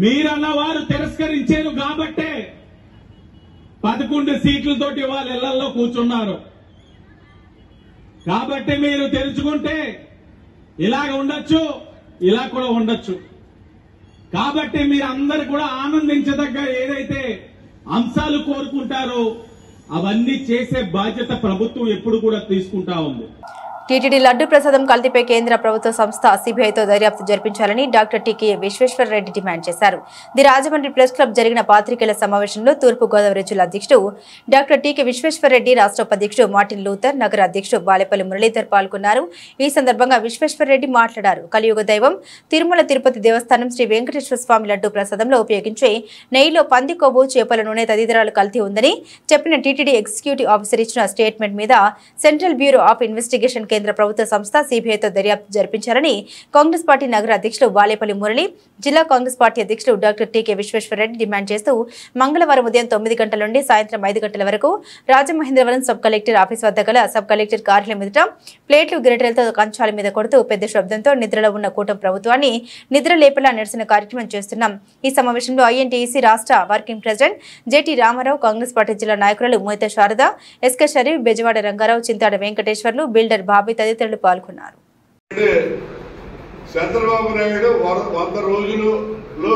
మీరన్న వారు తిరస్కరించారు కాబట్టే 11 సీట్లతోటి వాళ్ళ ఇళ్లలో కూర్చున్నారు. కాబట్టి మీరు తెరుచుకుంటే ఇలాగ ఉండొచ్చు, ఇలా కూడా ఉండొచ్చు. కాబట్టి మీరందరూ కూడా ఆనందించదగ్గ ఏదైతే అంశాలు కోరుకుంటారో అవన్నీ చేసే బాధ్యత ప్రభుత్వం ఎప్పుడు కూడా తీసుకుంటా ఉంది. టీటీడీ లడ్డు ప్రసాదం కల్తీపై కేంద్ర ప్రభుత్వ సంస్థ సిబిఐతో దర్యాప్తు జరిపించాలని డాక్టర్ టీకే విశ్వేశ్వరరెడ్డి డిమాండ్ చేశారు. ది రాజమండ్రి ప్రెస్ క్లబ్ జరిగిన పాత్రికేయుల సమావేశంలో తూర్పు గోదావరి జిల్లా అధ్యక్షుడు డాక్టర్ టీకే విశ్వేశ్వరరెడ్డి, రాష్ట్ర ఉపాధ్యక్షుడు మార్టిన్ లూథర్, నగర అధ్యక్షుడు బాలేపల్లి మురళీధర్ పాల్గొన్నారు. ఈ సందర్భంగా విశ్వేశ్వరరెడ్డి మాట్లాడారు. కలియుగ దైవం తిరుమల తిరుపతి దేవస్థానం శ్రీ వెంకటేశ్వర స్వామి లడ్డు ప్రసాదంలో ఉపయోగించే నెయ్యిలో పంది కొవ్వు, చేపల నూనె తదితరాలు కల్తీ ఉందని చెప్పిన టీటీడీ ఎగ్జిక్యూటివ్ ఆఫీసర్ ఇచ్చిన స్టేట్మెంట్ మీద సెంట్రల్ బ్యూరో ఆఫ్ ఇన్వెస్టిగేషన్ కేంద్ర ప్రభుత్వ సంస్థ సిబిఐతో దర్యాప్తు జరిపించాలని కాంగ్రెస్ పార్టీ నగర అధ్యక్షుడు బాలేపల్లి మురళి, జిల్లా కాంగ్రెస్ పార్టీ అధ్యక్షుడు డాక్టర్ టీకే విశ్వేశ్వరరెడ్డి డిమాండ్ చేస్తూ మంగళవారం ఉదయం 9 గంటల నుండి సాయంత్రం 5 గంటల వరకు రాజమహేంద్రవరం సబ్ కలెక్టర్ ఆఫీస్ వద్ద గల సబ్ కలెక్టర్ కార్యాలయం ఎదుట ప్లేట్లు, గిరిటెలతో కంచాల మీద కొడుతూ పెద్ద శబ్దంతో నిద్రలో ఉన్న కూటమి ప్రభుత్వాన్ని నిద్ర లేపేలా నిరసన కార్యక్రమం చేస్తున్నాం. ఈ సమావేశంలో ఐఎన్టీఈసీ రాష్ట్ర working president JT Ramarao, Congress party జిల్లా నాయకులు Mohita Sharada, SK Sharif, Bejawada Rangarao, Chintada Venkateswarlu, builder Bobby తదితరులు పాల్గొన్నారు. చంద్రబాబు నాయుడు 100 రోజులలో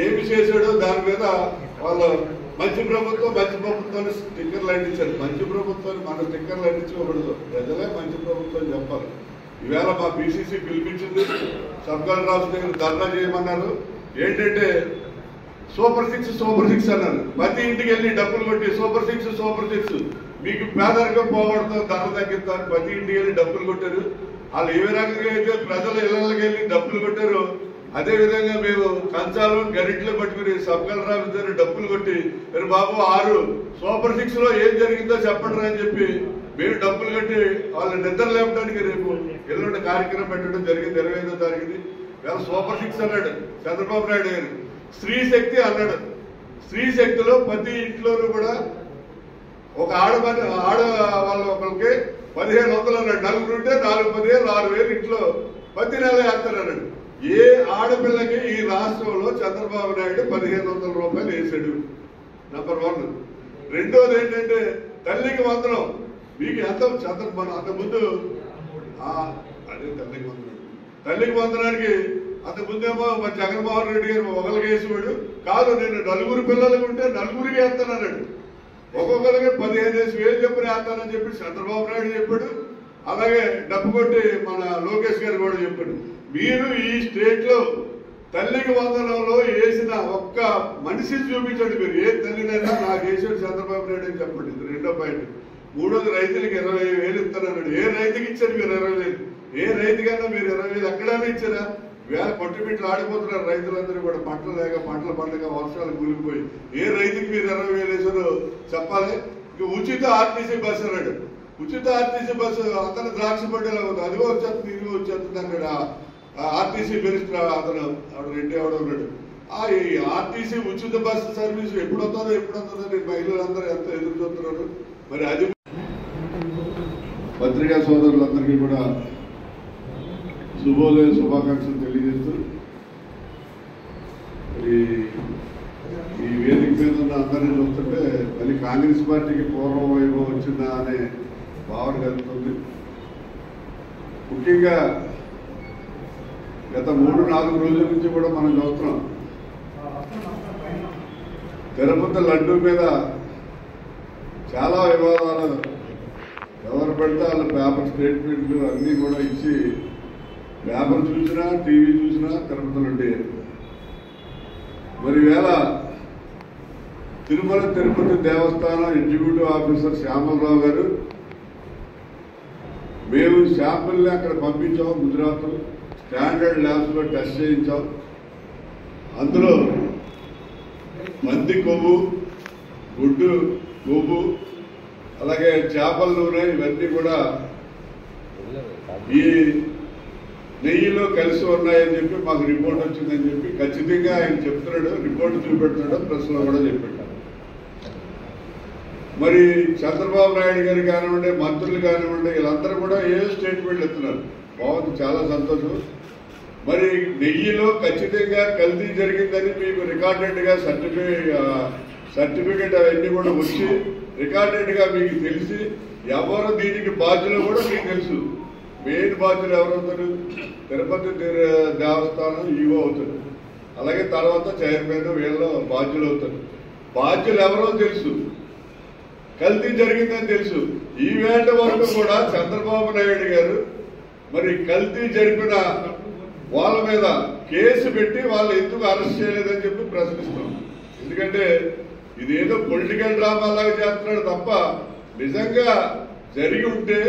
ఏమి చేశాడో దాని మీద వాళ్ళు మంచి ప్రభుత్వాన్ని స్టిక్కర్లు అంటించారు. మంచి ప్రభుత్వాన్ని మన స్టిక్కర్లు అంటించకూడదు, ప్రజలే మంచి ప్రభుత్వం చెప్పాలి. ఈవేళ మా బీసీసీ పిలిపించింది, సబ్ కలెక్టర్ ఆఫీస్ దగ్గర ధర్నా చేయమన్నారు. ఏంటంటే సూపర్ సిక్స్ అన్నారు. ప్రతి ఇంటికి వెళ్ళి డబ్బులు కొట్టి సూపర్ సిక్స్ మీకు పేదరికం పోగొడతారు, ధర తగ్గిస్తారు. ప్రతి ఇంటికి వెళ్ళి డబ్బులు కొట్టారు. వాళ్ళు ఏ రకంగా అయితే ప్రజల ఇళ్లకి వెళ్ళి డబ్బులు కొట్టారు, అదేవిధంగా మేము కంచాలు గరిట్లు పట్టుకుని సబ్ కలెక్టర్ ఆఫీస్ దగ్గర డబ్బులు కొట్టి మరి బాబు 6 సూపర్ 6 లో ఏం జరిగిందో చెప్పండి అని చెప్పి మేము డబ్బులు కట్టి వాళ్ళ నిద్ర లేపడానికి రేపు ఎల్లుండి కార్యక్రమం పెట్టడం జరిగింది 25వ తారీఖుని. వేళ సూపర్ 6 అన్నాడు చంద్రబాబు నాయుడు గారు. స్త్రీ శక్తి అన్నాడు. స్త్రీ శక్తిలో ప్రతి ఇంట్లోనూ కూడా ఒక ఆడ వాళ్ళ ఒకరికి 1500 అన్నాడు. నలుగురు ఉంటే 4,000 6,000 ఇంట్లో ప్రతి నెల వేస్తారన్నాడు. ఏ ఆడపిల్లకి ఈ రాష్ట్రంలో చంద్రబాబు నాయుడు 1,500 రూపాయలు వేసాడు? నంబర్ 1. రెండోది ఏంటంటే తల్లికి వందనం. మీకు ఎంత మన అంతకుముందు అదే తల్లికి వందనానికి అంతకుముందేమో మరి జగన్మోహన్ రెడ్డి గారు ఒకరికి వేసేవాడు కాదు. నేను 4 పిల్లలకు ఉంటే 4కి వేస్తానన్నాడు. ఒక్కొక్కరికి 15,000 చెప్పిన వేస్తానని చెప్పి చంద్రబాబు నాయుడు చెప్పాడు. అలాగే డబ్బు కొట్టి మన లోకేష్ గారు కూడా చెప్పాడు. మీరు ఈ స్టేట్ లో తల్లికి వందనంలో వేసిన ఒక్క మనిషి చూపించండి. మీరు ఏ తల్లినైనా నాకు వేసాడు చంద్రబాబు నాయుడు అని చెప్పండి. ఇది రెండో పాయింట్. మూడోది రైతులకి 20,000 ఇస్తానన్నాడు. ఏ రైతుకి ఇచ్చారు మీరు 20,000? ఏ రైతుకన్నా మీరు 20,000 ఎక్కడైనా ఇచ్చారా? వేళ పట్టుబిట్లు ఆడిపోతున్నారు రైతులందరూ కూడా. పంటలు లేక పంటలు పండగ వర్షాలు కూలిపోయి ఏ రైతుకి మీరు 20,000 వేసారో చెప్పాలి. ఇక ఉచిత ఆర్టీసీ బస్సు అన్నాడు. ఉచిత ఆర్టీసీ బస్సు అతను ద్రాక్ష పడ్డేలా ఉంది. అదిగో వచ్చేస్తుంది ఇదిగో వచ్చేస్తుంది అన్నాడు. ఆర్టీసీ మినిస్టర్ అతను రెడ్డి ఎవడో ఉన్నాడు. ఈ ఆర్టీసీ ఉచిత బస్సు సర్వీస్ ఎప్పుడు వస్తుందో మహిళలందరూ ఎంత ఎదురు చూస్తున్నారు. మరి అది పత్రికా సోదరులందరికీ కూడా శుభాకాంక్షలు తెలియజేస్తూ ఈ వేదిక మీద ఉన్న అందరినీ చూస్తుంటే మళ్ళీ కాంగ్రెస్ పార్టీకి పూర్వ వైభవం వచ్చిందా అనే భావన కలుగుతుంది. ముఖ్యంగా గత 3-4 రోజుల నుంచి కూడా మనం చూస్తున్నాం. తిరుపతి లడ్డూ మీద చాలా వివాదాలు. ఎవరు పడితే వాళ్ళ పేపర్ స్టేట్మెంట్లు అన్నీ కూడా ఇచ్చి పేపర్ చూసినా టీవీ చూసినా తిరుపతి లడ్డూ. మరి వేళ తిరుపతి దేవస్థానం ఎగ్జిక్యూటివ్ ఆఫీసర్ శ్యామలరావు గారు మేము శాంపుల్ని అక్కడ పంపించాం. గుజరాత్ స్టాండర్డ్ ల్యాబ్స్ లో టెస్ట్ చేయించాం. అందులో మంది కొవ్వు, గుడ్డు కొవ్వు, అలాగే చేపల నూనె ఇవన్నీ కూడా ఈ నెయ్యిలో కలిసి ఉన్నాయని చెప్పి మాకు రిపోర్ట్ వచ్చిందని చెప్పి ఖచ్చితంగా ఆయన చెప్తున్నాడు. రిపోర్ట్ చూపెడుతున్నాడు. ప్రెస్ లో కూడా చెప్పాడు. మరి చంద్రబాబు నాయుడు గారు కానివ్వండి, మంత్రులు కానివ్వండి, వీళ్ళందరూ కూడా ఏ స్టేట్మెంట్లు ఇస్తున్నారు. బాగుంది, చాలా సంతోషం. మరి నెయ్యిలో ఖచ్చితంగా కల్తీ జరిగిందని మీకు రికార్డెడ్ గా సర్టిఫికెట్ అవన్నీ కూడా వచ్చి రికార్డెడ్ గా మీకు తెలిసి ఎవరు దీనికి బాధ్యులు కూడా మీకు తెలుసు. మెయిన్ బాధ్యులు ఎవరవుతారు? తిరుపతి దేవస్థానం ఈవో అవుతారు. అలాగే తర్వాత చైర్మన్ వీళ్ళు బాధ్యులు అవుతారు. బాధ్యులు ఎవరో తెలుసు, కల్తీ జరిగిందని తెలుసు. ఈ వేట వరకు కూడా చంద్రబాబు నాయుడు గారు మరి కల్తీ జరిపిన వాళ్ళ మీద కేసు పెట్టి వాళ్ళు ఎందుకు అరెస్ట్ చేయలేదని చెప్పి ప్రశ్నిస్తాం. ఎందుకంటే ఇదేదో పొలిటికల్ డ్రామా లాగా చేస్తున్నాడు తప్ప నిజంగా జరిగి ఉంటే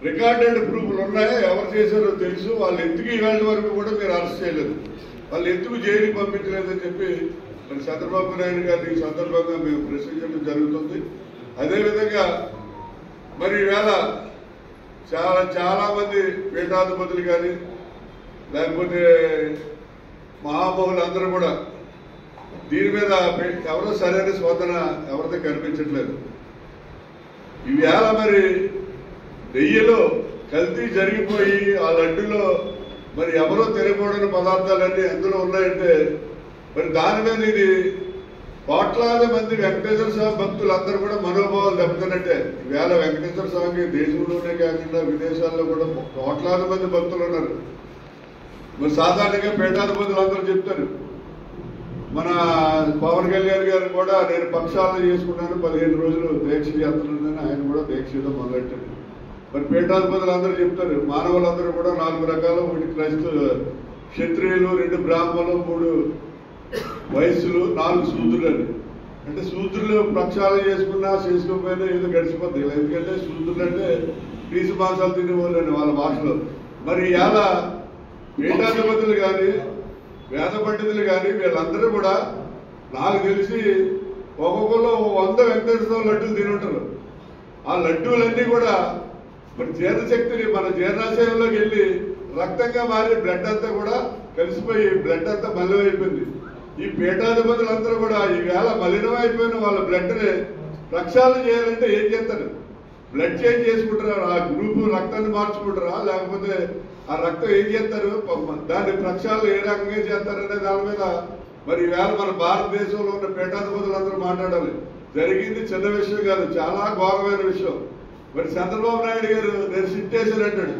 రికార్డెడ్ ప్రూఫ్లు ఉన్నాయా, ఎవరు చేశారో తెలుసు. వాళ్ళు ఎందుకు ఇవాళ వరకు కూడా మీరు అరెస్ట్ చేయలేదు, వాళ్ళు ఎందుకు జైలుకి పంపించలేదని చెప్పి మరి చంద్రబాబు నాయుడు గారిని ఈ సందర్భంగా మేము ప్రశ్నించడం జరుగుతుంది. అదేవిధంగా మరి ఈవేళ చాలా మంది పీఠాధిపతులు కానీ లేకపోతే మహామహులు అందరూ కూడా దీని మీద ఎవరో సరైన స్పందన ఎవరితో కనిపించట్లేదు. ఈవేళ మరి నెయ్యిలో కల్తీ జరిగిపోయి ఆ లడ్డులో మరి ఎవరో తినకూడని పదార్థాలన్నీ అందులో ఉన్నాయంటే మరి దాని మీద ఇది కోట్లాది మంది వెంకటేశ్వర స్వామి భక్తులందరూ కూడా మనోభావాలు దెబ్బతిన్నట్టే. ఈవేళ వెంకటేశ్వర స్వామికి దేశంలోనే కాకుండా విదేశాల్లో కూడా కోట్లాది మంది భక్తులు ఉన్నారు. మరి సాధారణంగా పీఠాధిపతులు అందరూ చెప్తారు. మన పవన్ కళ్యాణ్ గారు కూడా నేను పక్షాలను చేసుకున్నాను, 15 రోజులు దీక్ష చేస్తున్నానని ఆయన కూడా దీక్ష మొదలెట్టారు. మరి పీఠాధిపతులు అందరూ చెప్తారు, మానవులందరూ కూడా 4 రకాలు, 1 క్రైస్తవ క్షత్రియులు, 2 బ్రాహ్మణులు, 3 వయస్సులు, 4 శూద్రులు అని. అంటే శూద్రులు ప్రక్షాళన చేసుకున్నా చేసుకోకపోయినా ఏదో గడిచిపోతుంది. ఎందుకంటే శూద్రులు అంటే పీసు మాంసాలు తినేవాళ్ళు అని వాళ్ళ భాషలో. మరి ఇలా పీఠాధిపతులు కానీ వేద పండితులు కానీ వీళ్ళందరూ కూడా నాకు తెలిసి ఒక్కొక్కరు 100 వెంకటేశ్వర లడ్డూలు తినుంటారు. ఆ లడ్డూలన్నీ కూడా మన జీర్ణశక్తిని మన జీర్ణాశయంలోకి వెళ్ళి రక్తంగా మారి బ్లడ్ అంతా కూడా కలిసిపోయి బ్లడ్ అంతా మలినమైపోయింది. ఈ పీఠాధిపతులందరూ కూడా ఈవేళ మలినమైపోయిన వాళ్ళ బ్లడ్ని ప్రక్షాళన చేయాలంటే ఏం చేస్తారు? బ్లడ్ చేంజ్ చేసుకుంటారా? ఆ గ్రూపు రక్తాన్ని మార్చుకుంటారా? లేకపోతే ఆ రక్తం ఏం చేస్తారు? దాన్ని ప్రక్షాళన ఏ రకంగా చేస్తారనే దాని మీద మరి ఈవేళ మన భారతదేశంలో ఉన్న పీఠాధిపతులందరూ మాట్లాడాలి. జరిగింది చిన్న విషయం కాదు, చాలా ఘోరమైన విషయం. మరి చంద్రబాబు నాయుడు గారు నేను సిట్ వేసానంటాడు.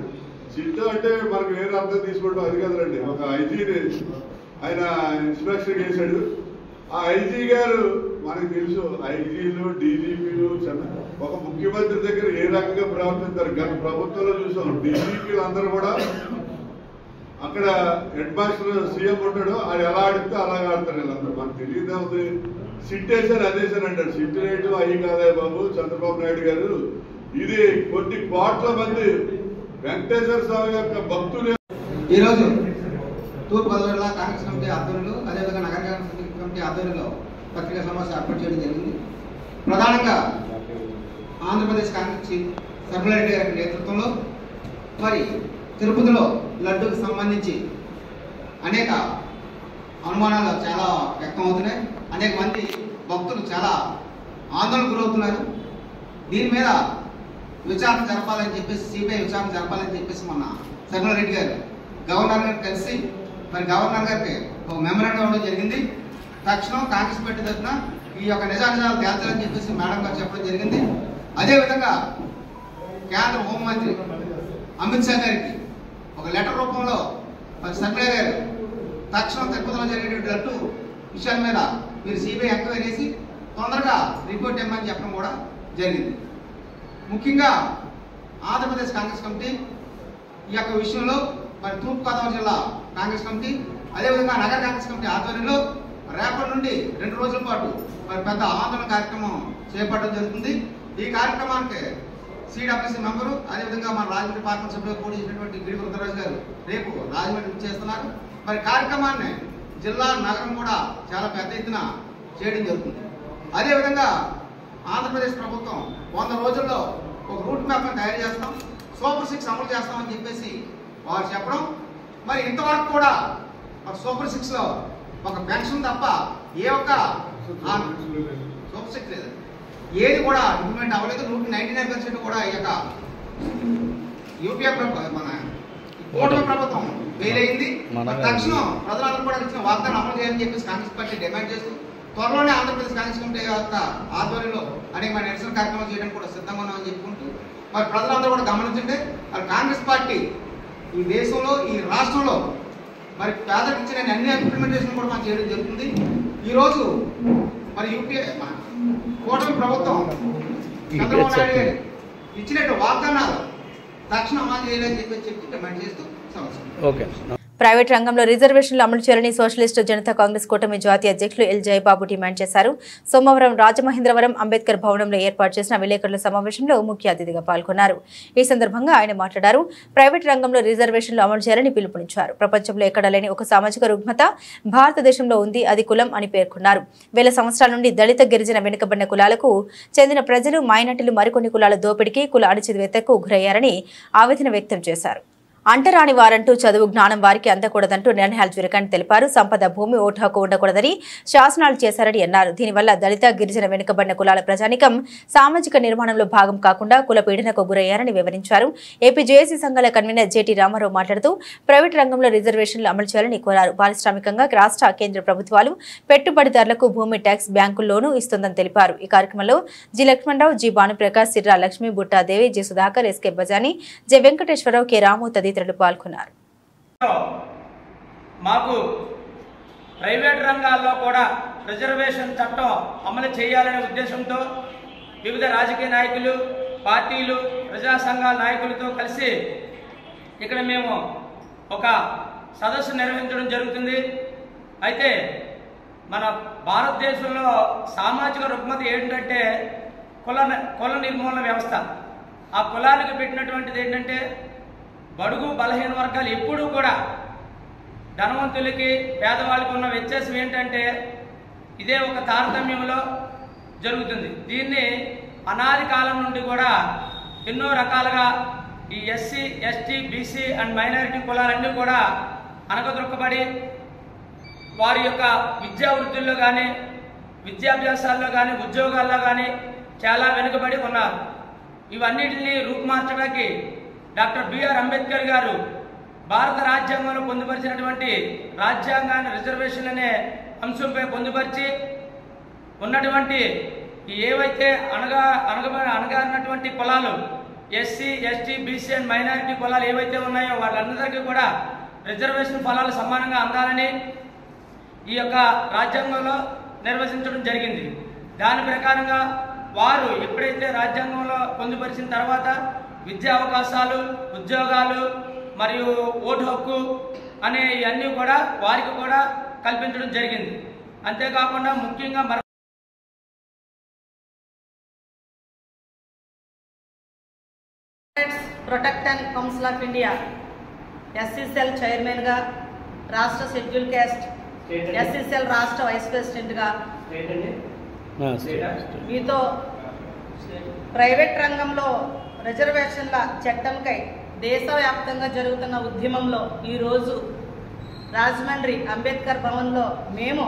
సిట్ అంటే మనకు వేరే అర్థం తీసుకోవడం అది కదండి. ఒక ఐజీని ఆయన ఇన్స్పెక్షన్ చేశాడు. ఆ ఐజీ గారు మనకు తెలుసు, ఐజీలు డీజీపీలు ఒక ముఖ్యమంత్రి దగ్గర ఏ రకంగా ప్రవర్తిస్తారు. గత ప్రభుత్వంలో చూసాం. డీజీపీలు అందరూ కూడా అక్కడ హెడ్ మాస్టర్ సీఎం ఉంటాడు, ఆయన ఎలా ఆడితే అలాగే ఆడతారు వీళ్ళందరూ. మనకు తెలియదు. సిట్ వేసారు అదేసారు అంటాడు. సిట్ రేటు అయ్యి కాదా బాబు చంద్రబాబు నాయుడు గారు. ఇది కొన్ని కోట్ల మంది వెంకటేశ్వర స్వామి యొక్క భక్తులు. ఈరోజు తూర్పుగోదావరి జిల్లా కాంగ్రెస్ కమిటీ ఆధ్వర్యంలో, అదేవిధంగా నగర కాంగ్రెస్ కమిటీ ఆధ్వర్యంలో పత్రికా సమావేశం ఏర్పాటు చేయడం జరిగింది. ప్రధానంగా ఆంధ్రప్రదేశ్ కాంగ్రెస్ చీఫ్ సర్మిలారెడ్డి గారి నేతృత్వంలో మరి తిరుపతిలో లడ్డూకి సంబంధించి అనేక అనుమానాలు చాలా వ్యక్తం అవుతున్నాయి. అనేక మంది భక్తులు చాలా ఆందోళన గురవుతున్నారు. దీని మీద విచారణ జరపాలని చెప్పేసి, సిబిఐ విచారణ జరపాలని చెప్పేసి మొన్న సర్మిలారెడ్డి గారు గవర్నర్ గారిని కలిసి మరి గవర్నర్ గారికి ఒక మెమరాండం ఇవ్వడం జరిగింది. తక్షణం కాంగ్రెస్ పార్టీ తరఫున ఈ యొక్క నిజానిజాలు తేల్చాలని చెప్పేసి మేడం గారు చెప్పడం జరిగింది. అదేవిధంగా కేంద్ర హోంమంత్రి అమిత్ షా గారికి ఒక లెటర్ రూపంలో మరి సర్మిలా గారు తక్షణం తిరుపతిలో జరిగేటువంటి లడ్డు విషయాల మీద మీరు సిబిఐ ఎంక్వైరీ చేసి తొందరగా రిపోర్ట్ ఇవ్వమని చెప్పడం కూడా జరిగింది. ముఖ్యంగా ఆంధ్రప్రదేశ్ కాంగ్రెస్ కమిటీ ఈ యొక్క విషయంలో మరి తూర్పుగోదావరి జిల్లా కాంగ్రెస్ కమిటీ, అదేవిధంగా నగర కాంగ్రెస్ కమిటీ ఆధ్వర్యంలో రేపటి నుండి 2 రోజుల పాటు మరి పెద్ద ఆందోళన కార్యక్రమం చేపట్టడం జరుగుతుంది. ఈ కార్యక్రమానికి సిడబ్ల్యూసీ మెంబరు, అదేవిధంగా మన రాజమండ్రి పార్లమెంట్ సభ్యులు పోటీ చేసినటువంటి గిడి వృద్ధరాజు గారు రేపు రాజమండ్రి చేస్తున్నారు. మరి కార్యక్రమాన్ని జిల్లా నగరం కూడా చాలా పెద్ద ఎత్తున చేయడం జరుగుతుంది. అదేవిధంగా ఆంధ్రప్రదేశ్ ప్రభుత్వం 100 రోజుల్లో ఒక రూట్ మ్యాప్ని తయారు చేస్తాం, సూపర్ 6 అమలు చేస్తామని చెప్పేసి వారు చెప్పడం. మరి ఇంతవరకు కూడా సూపర్ 6లో ఒక పెన్షన్ తప్ప ఏ ఒక్క సూపర్ 6 లేదు, ఏది కూడా ఇంప్లిమెంట్ అవ్వలేదు. 99% కూడా ఈ యొక్క యూపీఏ మన కూటమి ప్రభుత్వం ఫెయిల్ అయింది. తక్షణం ప్రజలందరూ కూడా ఇచ్చిన వాగ్దానం అమలు చేయాలని చెప్పేసి కాంగ్రెస్ పార్టీ డిమాండ్ చేస్తూ త్వరలోనే ఆంధ్రప్రదేశ్ కాంగ్రెస్ కమిటీ యొక్క ఆధ్వర్యంలో అనేక నిరసన కార్యక్రమాలు చేయడానికి కూడా సిద్ధంగా ఉన్నామని చెప్పుకుంటూ మరి ప్రజలందరూ కూడా గమనించండి. మరి కాంగ్రెస్ పార్టీ ఈ దేశంలో, ఈ రాష్ట్రంలో మరి పేదలకు ఇచ్చిన అన్ని ఇంప్లిమెంటేషన్ కూడా మనం చేయడం జరుగుతుంది. ఈరోజు మరి యూపీఏ కూటమి ప్రభుత్వం చంద్రబాబు నాయుడు గారు ఇచ్చినట్టు వాగ్దానాలు తక్షణం అమలు చేయాలని చెప్పి డిమాండ్ చేస్తూ సమస్య. ప్రైవేట్ రంగంలో రిజర్వేషన్లు అమలు చేయాలని సోషలిస్టు జనతా కాంగ్రెస్ కూటమి జాతీయ అధ్యక్షులు ఎల్ జయబాబు డిమాండ్ చేశారు. సోమవారం రాజమహేంద్రవరం అంబేద్కర్ భవనంలో ఏర్పాటు చేసిన విలేకరుల సమావేశంలో ముఖ్య అతిథిగా పాల్గొన్నారు. ఈ సందర్భంగా ఆయన మాట్లాడారు. ప్రైవేట్ రంగంలో రిజర్వేషన్లు అమలు చేయాలని పిలుపునిచ్చారు. ప్రపంచంలో ఎక్కడా లేని ఒక సామాజిక రుగ్మత భారతదేశంలో ఉంది, అది కులం అని పేర్కొన్నారు. వేల సంవత్సరాల నుండి దళిత, గిరిజన, వెనుకబడిన కులాలకు చెందిన ప్రజలు, మైనార్టీలు మరికొన్ని కులాల దోపిడికి, కుల అణచివేతకు గురయ్యారని ఆవేదన వ్యక్తం చేశారు. అంటరాని వారంటూ చదువు జ్ఞానం వారికి అందకూడదంటూ నిర్ణయాలు జరగని తెలిపారు. సంపద, భూమి, ఓటు హక్కు ఉండకూడదని శాసనాలు చేశారని అన్నారు. దీనివల్ల దళిత, గిరిజన, వెనుకబడిన కులాల ప్రజానికం సామాజిక నిర్మాణంలో భాగం కాకుండా కుల పీడనకు గురయ్యారని వివరించారు. ఏపీ జేఏసీ సంఘాల కన్వీనర్ జేటీ రామారావు మాట్లాడుతూ ప్రైవేట్ రంగంలో రిజర్వేషన్లు అమలు చేయాలని కోరారు. పారిశ్రామికంగా రాష్ట్ర, కేంద్ర ప్రభుత్వాలు పెట్టుబడిదారులకు భూమి ట్యాక్స్ బ్యాంకుల్లోనూ ఇస్తుందని తెలిపారు. ఈ కార్యక్రమంలో G Lakshmanarao, G Bhanuprakash, Sirra Lakshmi, Buttadevi, G Sudhakar, SK Bajani, J Venkateswararao, K Ramu తదితరులు పాల్గొన్నారు. మాకు ప్రైవేట్ రంగాల్లో కూడా రిజర్వేషన్ చట్టం అమలు చేయాలనే ఉద్దేశంతో వివిధ రాజకీయ నాయకులు, పార్టీలు, ప్రజా సంఘాల నాయకులతో కలిసి ఇక్కడ మేము ఒక సదస్సు నిర్వహించడం జరుగుతుంది. అయితే మన భారతదేశంలో సామాజిక రుగ్మత ఏంటంటే కుల నిర్మూలన వ్యవస్థ. ఆ కులానికి పెట్టినటువంటిది ఏంటంటే బడుగు బలహీన వర్గాలు ఎప్పుడూ కూడా ధనవంతులకి పేదవాళ్ళకి ఉన్న వ్యత్యాసం ఏంటంటే ఇదే ఒక తారతమ్యంలో జరుగుతుంది. దీన్ని అనాది కాలం నుండి కూడా ఎన్నో రకాలుగా ఈ SC, ST, BC and minority కులాలన్నీ కూడా అనగదొక్కబడి వారి యొక్క విద్యా వృత్తుల్లో కానీ, విద్యాభ్యాసాల్లో కానీ, ఉద్యోగాల్లో కానీ చాలా వెనుకబడి ఉన్నారు. ఇవన్నిటిని రూపుమార్చడానికి డాక్టర్ బిఆర్ అంబేద్కర్ గారు భారత రాజ్యాంగంలో పొందుపరిచినటువంటి రాజ్యాంగాన్ని రిజర్వేషన్ అనే అంశంపై పొందుపరిచి ఉన్నటువంటి ఏవైతే అనగారినటువంటి కులాలు SC, ST, BC and minority కులాలు ఏవైతే ఉన్నాయో వాళ్ళందరికీ కూడా రిజర్వేషన్ ఫలాలు సమానంగా అందాలని ఈ యొక్క రాజ్యాంగంలో నిర్వచించడం జరిగింది. దాని ప్రకారంగా వారు ఎప్పుడైతే రాజ్యాంగంలో పొందుపరిచిన తర్వాత విద్యా అవకాశాలు, ఉద్యోగాలు మరియు ఓటు హక్కు అనే ఇవన్నీ కూడా వారికి కూడా కల్పించడం జరిగింది. అంతేకాకుండా ముఖ్యంగా protect and council of India SC cell చైర్మన్గా, రాష్ట్ర షెడ్యూల్ క్యాస్ట్ ఎస్సీసెల్ రాష్ట్ర వైస్ ప్రెసిడెంట్గా మీతో ప్రైవేట్ రంగంలో రిజర్వేషన్ల చట్టంకై దేశవ్యాప్తంగా జరుగుతున్న ఉద్యమంలో ఈరోజు రాజమండ్రి అంబేద్కర్ భవన్లో మేము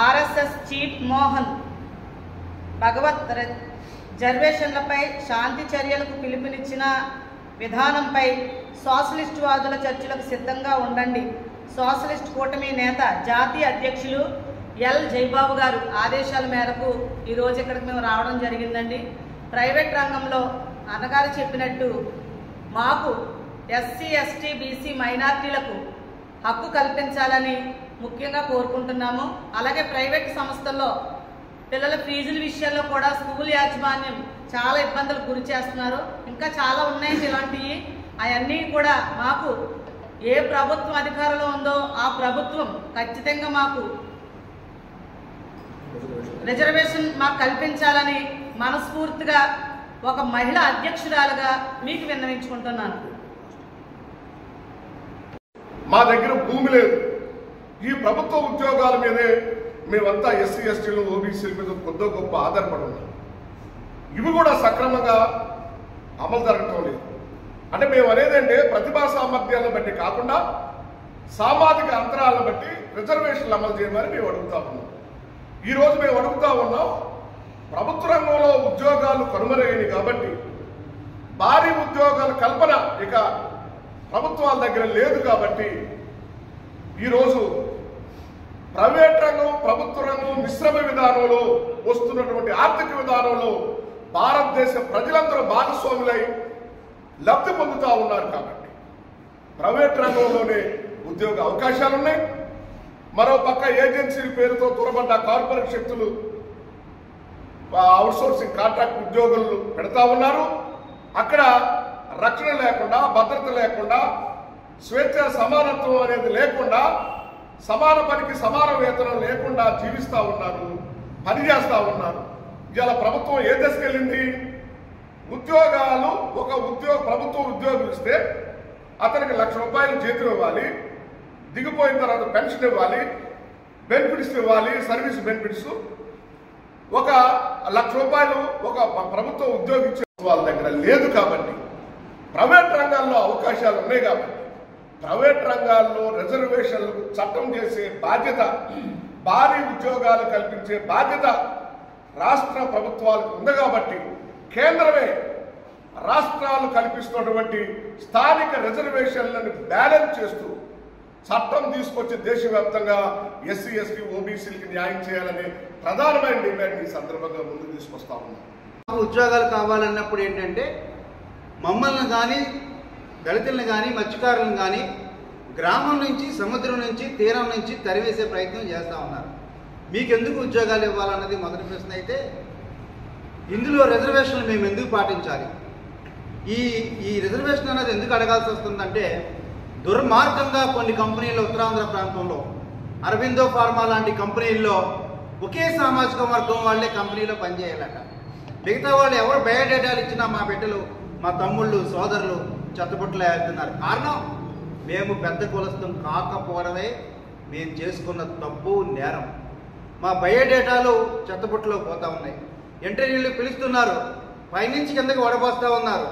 ఆర్ఎస్ఎస్ చీఫ్ మోహన్ భగవత్ రిజర్వేషన్లపై శాంతి చర్యలకు పిలుపునిచ్చిన విధానంపై సోషలిస్ట్ వాదుల చర్చలకు సిద్ధంగా ఉండండి. సోషలిస్ట్ కూటమి నేత జాతీయ అధ్యక్షులు ఎల్ జయబాబు గారు ఆదేశాల మేరకు ఈరోజు ఇక్కడికి మేము రావడం జరిగిందండి. ప్రైవేట్ రంగంలో అన్నగారు చెప్పినట్టు మాకు ఎస్సీ, ఎస్టీ, బీసీ మైనార్టీలకు హక్కు కల్పించాలని ముఖ్యంగా కోరుకుంటున్నాము. అలాగే ప్రైవేట్ సంస్థల్లో పిల్లల ఫీజుల విషయంలో కూడా స్కూల్ యాజమాన్యం చాలా ఇబ్బందులకు గురి చేస్తున్నారు. ఇంకా చాలా ఉన్నాయి ఇలాంటివి. అవన్నీ కూడా మాకు ఏ ప్రభుత్వం అధికారంలో ఉందో ఆ ప్రభుత్వం ఖచ్చితంగా మాకు రిజర్వేషన్ మాకు కల్పించాలని మనస్ఫూర్తిగా ఒక మహిళా అధ్యక్షురాలుగా మీకు విన్నవించుకుంటున్నాను. మా దగ్గర భూమి లేదు. ఈ ప్రభుత్వ ఉద్యోగాల మీదే మేమంతా ఎస్సీ, ఎస్టీలు, ఓబీసీల మీద కొద్దో గొప్ప ఆధారపడి ఉన్నాం. ఇవి కూడా సక్రమంగా అమలు జరగటం లేదు. అంటే మేము అనేదంటే ప్రతిభా సామర్థ్యాలను బట్టి కాకుండా సామాజిక అంతరాలను బట్టి రిజర్వేషన్లు అమలు చేయమని మేము అడుగుతా ఉన్నాం. ఈరోజు మేము అడుగుతా ఉన్నాం, ప్రభుత్వ రంగంలో ఉద్యోగాలు కనుమరుగైనవి కాబట్టి భారీ ఉద్యోగాల కల్పన ఇక ప్రభుత్వాల దగ్గర లేదు కాబట్టి ఈరోజు ప్రైవేట్ రంగం, ప్రభుత్వ రంగం మిశ్రమ విధానంలో వస్తున్నటువంటి ఆర్థిక విధానంలో భారతదేశ ప్రజలందరూ భాగస్వాములై లబ్ధి పొందుతూ ఉన్నారు. కాబట్టి ప్రైవేట్ రంగంలోనే ఉద్యోగ అవకాశాలు ఉన్నాయి. మరో పక్క ఏజెన్సీల పేరుతో తురబడ్డ కార్పొరేట్ శక్తులు అవుట్సోర్సింగ్ కాంట్రాక్ట్ ఉద్యోగులు పెడతా ఉన్నారు. అక్కడ రక్షణ లేకుండా, భద్రత లేకుండా, స్వేచ్ఛ సమానత్వం అనేది లేకుండా, సమాన పనికి సమాన వేతనం లేకుండా జీవిస్తూ ఉన్నారు, పనిచేస్తూ ఉన్నారు. ఇవాళ ప్రభుత్వం ఏ దశకు వెళ్ళింది? ఉద్యోగాలు ప్రభుత్వ ఉద్యోగులు ఇస్తే అతనికి ₹1,00,000 జీతం ఇవ్వాలి, దిగిపోయిన తర్వాత పెన్షన్ ఇవ్వాలి, బెనిఫిట్స్ ఇవ్వాలి, సర్వీస్ బెనిఫిట్స్. ₹1,00,000 ఒక ప్రభుత్వ ఉద్యోగి ఇచ్చే వాళ్ళ దగ్గర లేదు. కాబట్టి ప్రైవేట్ రంగాల్లో అవకాశాలు ఉన్నాయి. కాబట్టి ప్రైవేట్ రంగాల్లో రిజర్వేషన్లకు చట్టం చేసే బాధ్యత, భారీ ఉద్యోగాలు కల్పించే బాధ్యత రాష్ట్ర ప్రభుత్వాలకు ఉంది. కాబట్టి కేంద్రమే రాష్ట్రాలు కల్పిస్తున్నటువంటి స్థానిక రిజర్వేషన్లను బ్యాలెన్స్ చేస్తూ చట్టం తీసుకొచ్చి దేశవ్యాప్తంగా ఎస్సీ, ఎస్టీ, ఓబీసీలకి న్యాయం చేయాలనే ప్రధానమైన డిమాండ్ ఈ సందర్భంగా ముందుకు తీసుకొస్తా ఉన్నాం. ఉద్యోగాలు కావాలన్నప్పుడు ఏంటంటే మమ్మల్ని కానీ, దళితులను కానీ, మత్స్యకారులను కానీ గ్రామం నుంచి, సముద్రం నుంచి, తీరం నుంచి తరివేసే ప్రయత్నం చేస్తూ ఉన్నారు. మీకెందుకు ఉద్యోగాలు ఇవ్వాలన్నది మొదటి ప్రశ్న అయితే, ఇందులో రిజర్వేషన్లు మేము ఎందుకు పాటించాలి? ఈ రిజర్వేషన్ అనేది ఎందుకు అడగాల్సి వస్తుందంటే, దుర్మార్గంగా కొన్ని కంపెనీలు ఉత్తరాంధ్ర ప్రాంతంలో అరవిందో ఫార్మా లాంటి కంపెనీల్లో ఒకే సామాజిక వర్గం వాళ్ళే కంపెనీలో పనిచేయాలట. మిగతా వాళ్ళు ఎవరు బయోడేటాలు ఇచ్చినా మా బిడ్డలు, మా తమ్ముళ్ళు, సోదరులు చెత్తబుట్టలు వేస్తున్నారు. కారణం మేము పెద్ద కులస్థం కాకపోవడమే మేము చేసుకున్న తప్పు, నేరం. మా బయోడేటాలు చెత్తబుట్టలో పోతా ఉన్నాయి. ఇంటర్వ్యూలు పిలుస్తున్నారు, పైనుంచి కిందకి వడబోస్తూ ఉన్నారు.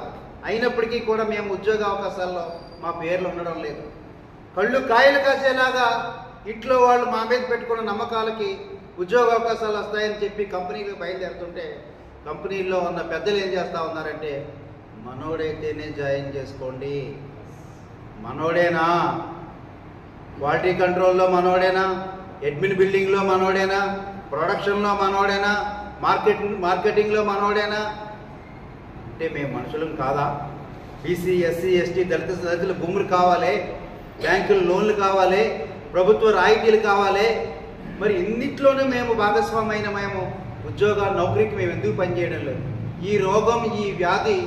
అయినప్పటికీ కూడా మేము ఉద్యోగ అవకాశాల్లో మా పేర్లు ఉండడం లేదు. కళ్ళు కాయలు కాసేలాగా ఇంట్లో వాళ్ళు మా మీద పెట్టుకున్న నమ్మకాలకి ఉద్యోగ అవకాశాలు వస్తాయని చెప్పి కంపెనీకి బయలుదేరుతుంటే కంపెనీల్లో ఉన్న పెద్దలు ఏం చేస్తూ ఉన్నారంటే, మనోడైతేనే జాయిన్ చేసుకోండి, మనోడేనా, క్వాలిటీ కంట్రోల్లో మనోడేనా, అడ్మిన్ బిల్డింగ్లో మనోడేనా, ప్రొడక్షన్లో మనోడేనా, మార్కెటింగ్లో మనోడేనా అంటే మేము మనుషులం కాదా? బీసీ, ఎస్సీ, ఎస్టీ, దళితుల భూములు కావాలి, బ్యాంకులు లోన్లు కావాలి, ప్రభుత్వ రాయితీలు కావాలి. మరి ఇన్నిట్లోనూ మేము భాగస్వామైన మేము నౌకరీకి మేము ఎందుకు పనిచేయడం లేదు? ఈ రోగం, ఈ వ్యాధి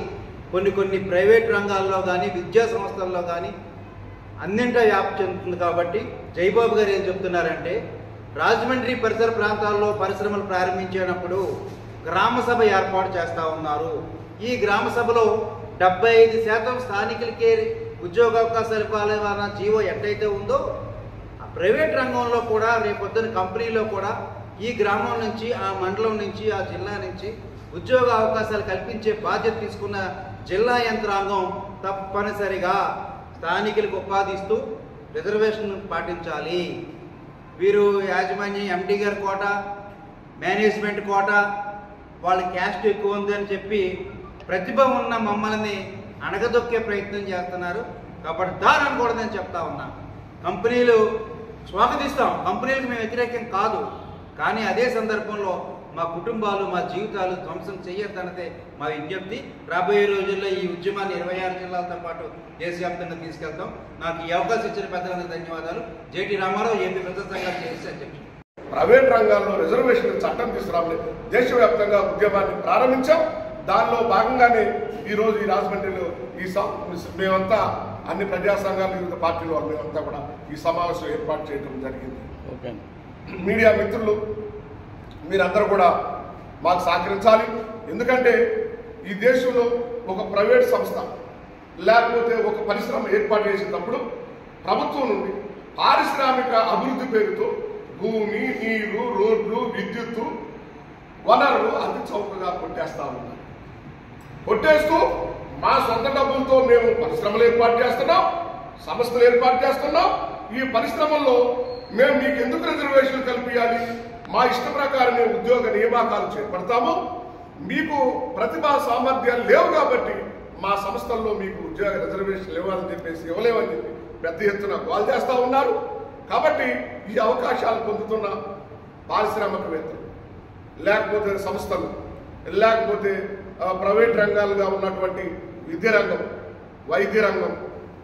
కొన్ని ప్రైవేట్ రంగాల్లో కానీ విద్యా సంస్థల్లో కానీ అన్నింటా వ్యాప్తి చెందుతుంది. కాబట్టి జయబాబు గారు ఏం చెప్తున్నారంటే, రాజమండ్రి పరిసర ప్రాంతాల్లో పరిశ్రమలు ప్రారంభించేటప్పుడు గ్రామ సభ ఏర్పాటు చేస్తూ ఉన్నారు. ఈ గ్రామ సభలో 75% స్థానికులకే ఉద్యోగ అవకాశాలు ఇవ్వాలన్న జీవో ఎట్టయితే ఉందో, ఆ ప్రైవేట్ రంగంలో కూడా రేపొద్దున కంపెనీలో కూడా ఈ గ్రామం నుంచి, ఆ మండలం నుంచి, ఆ జిల్లా నుంచి ఉద్యోగ అవకాశాలు కల్పించే బాధ్యత తీసుకున్న జిల్లా యంత్రాంగం తప్పనిసరిగా స్థానికులకు ఉపాధి ఇస్తూ రిజర్వేషన్ పాటించాలి. వీరు యాజమాన్యం, ఎండి గారి కోట, మేనేజ్మెంట్ కోట, వాళ్ళ క్యాస్ట్ ఎక్కువ ఉందని చెప్పి ప్రతిభ ఉన్న మమ్మల్ని అణగదొక్కే ప్రయత్నం చేస్తున్నారు. కాబట్టి దాని అనకూడదని చెప్తా ఉన్నా. కంపెనీలు స్వాగతిస్తాం, కంపెనీలకు మేము వ్యతిరేకం కాదు. కానీ అదే సందర్భంలో మా కుటుంబాలు, మా జీవితాలు ధ్వంసం చేయొద్దన్నదే మా విజ్ఞప్తి. రాబోయే రోజుల్లో ఈ ఉద్యమాన్ని 26 జిల్లాలతో పాటు దేశవ్యాప్తంగా తీసుకెళ్తాం. నాకు ఈ అవకాశం ఇచ్చిన పెద్దలందరూ ధన్యవాదాలు. జేటీ రామారావు, ఏపీ ప్రజా సంఘాల చేసి అధ్యక్షుడు. ప్రైవేట్ రంగాల్లో రిజర్వేషన్ చట్టం తీసుకురామని దేశవ్యాప్తంగా ఉద్యమాన్ని ప్రారంభించాం. దానిలో భాగంగానే ఈరోజు ఈ రాజమండ్రిలో మేమంతా అన్ని ప్రజా సంఘాలు, వివిధ పార్టీల వాళ్ళు మేమంతా కూడా ఈ సమావేశం ఏర్పాటు చేయడం జరిగింది. మీడియా మిత్రులు మీరందరూ కూడా మాకు సహకరించాలి. ఎందుకంటే ఈ దేశంలో ఒక ప్రైవేట్ సంస్థ లేకపోతే ఒక పరిశ్రమ ఏర్పాటు చేసేటప్పుడు ప్రభుత్వం నుండి పారిశ్రామిక అభివృద్ధి పేరుతో భూమి, నీరు, రోడ్లు, విద్యుత్తు వనరులు అతి చౌకగా కొట్టేస్తా ఉన్నారు. కొట్టేస్తూ మా సొంత డబ్బులతో మేము పరిశ్రమలు ఏర్పాటు చేస్తున్నాం, సంస్థలు ఏర్పాటు చేస్తున్నాం. ఈ పరిశ్రమల్లో మేము మీకు ఎందుకు రిజర్వేషన్లు కల్పించాలి? మా ఇష్ట ప్రకారం మేము ఉద్యోగ నియామకాలు చేపడతాము. మీకు ప్రతిభా సామర్థ్యాలు లేవు కాబట్టి మా సంస్థల్లో మీకు ఉద్యోగ రిజర్వేషన్లు ఇవ్వాలని చెప్పేసి ఇవ్వలేమని చెప్పి పెద్ద ఎత్తున గోల్ చేస్తూ ఉన్నారు. కాబట్టి ఈ అవకాశాలు పొందుతున్న పారిశ్రామికవేత్తలు, లేకపోతే సంస్థలు, లేకపోతే ప్రైవేట్ రంగాలుగా ఉన్నటువంటి విద్యా రంగం, వైద్య రంగం,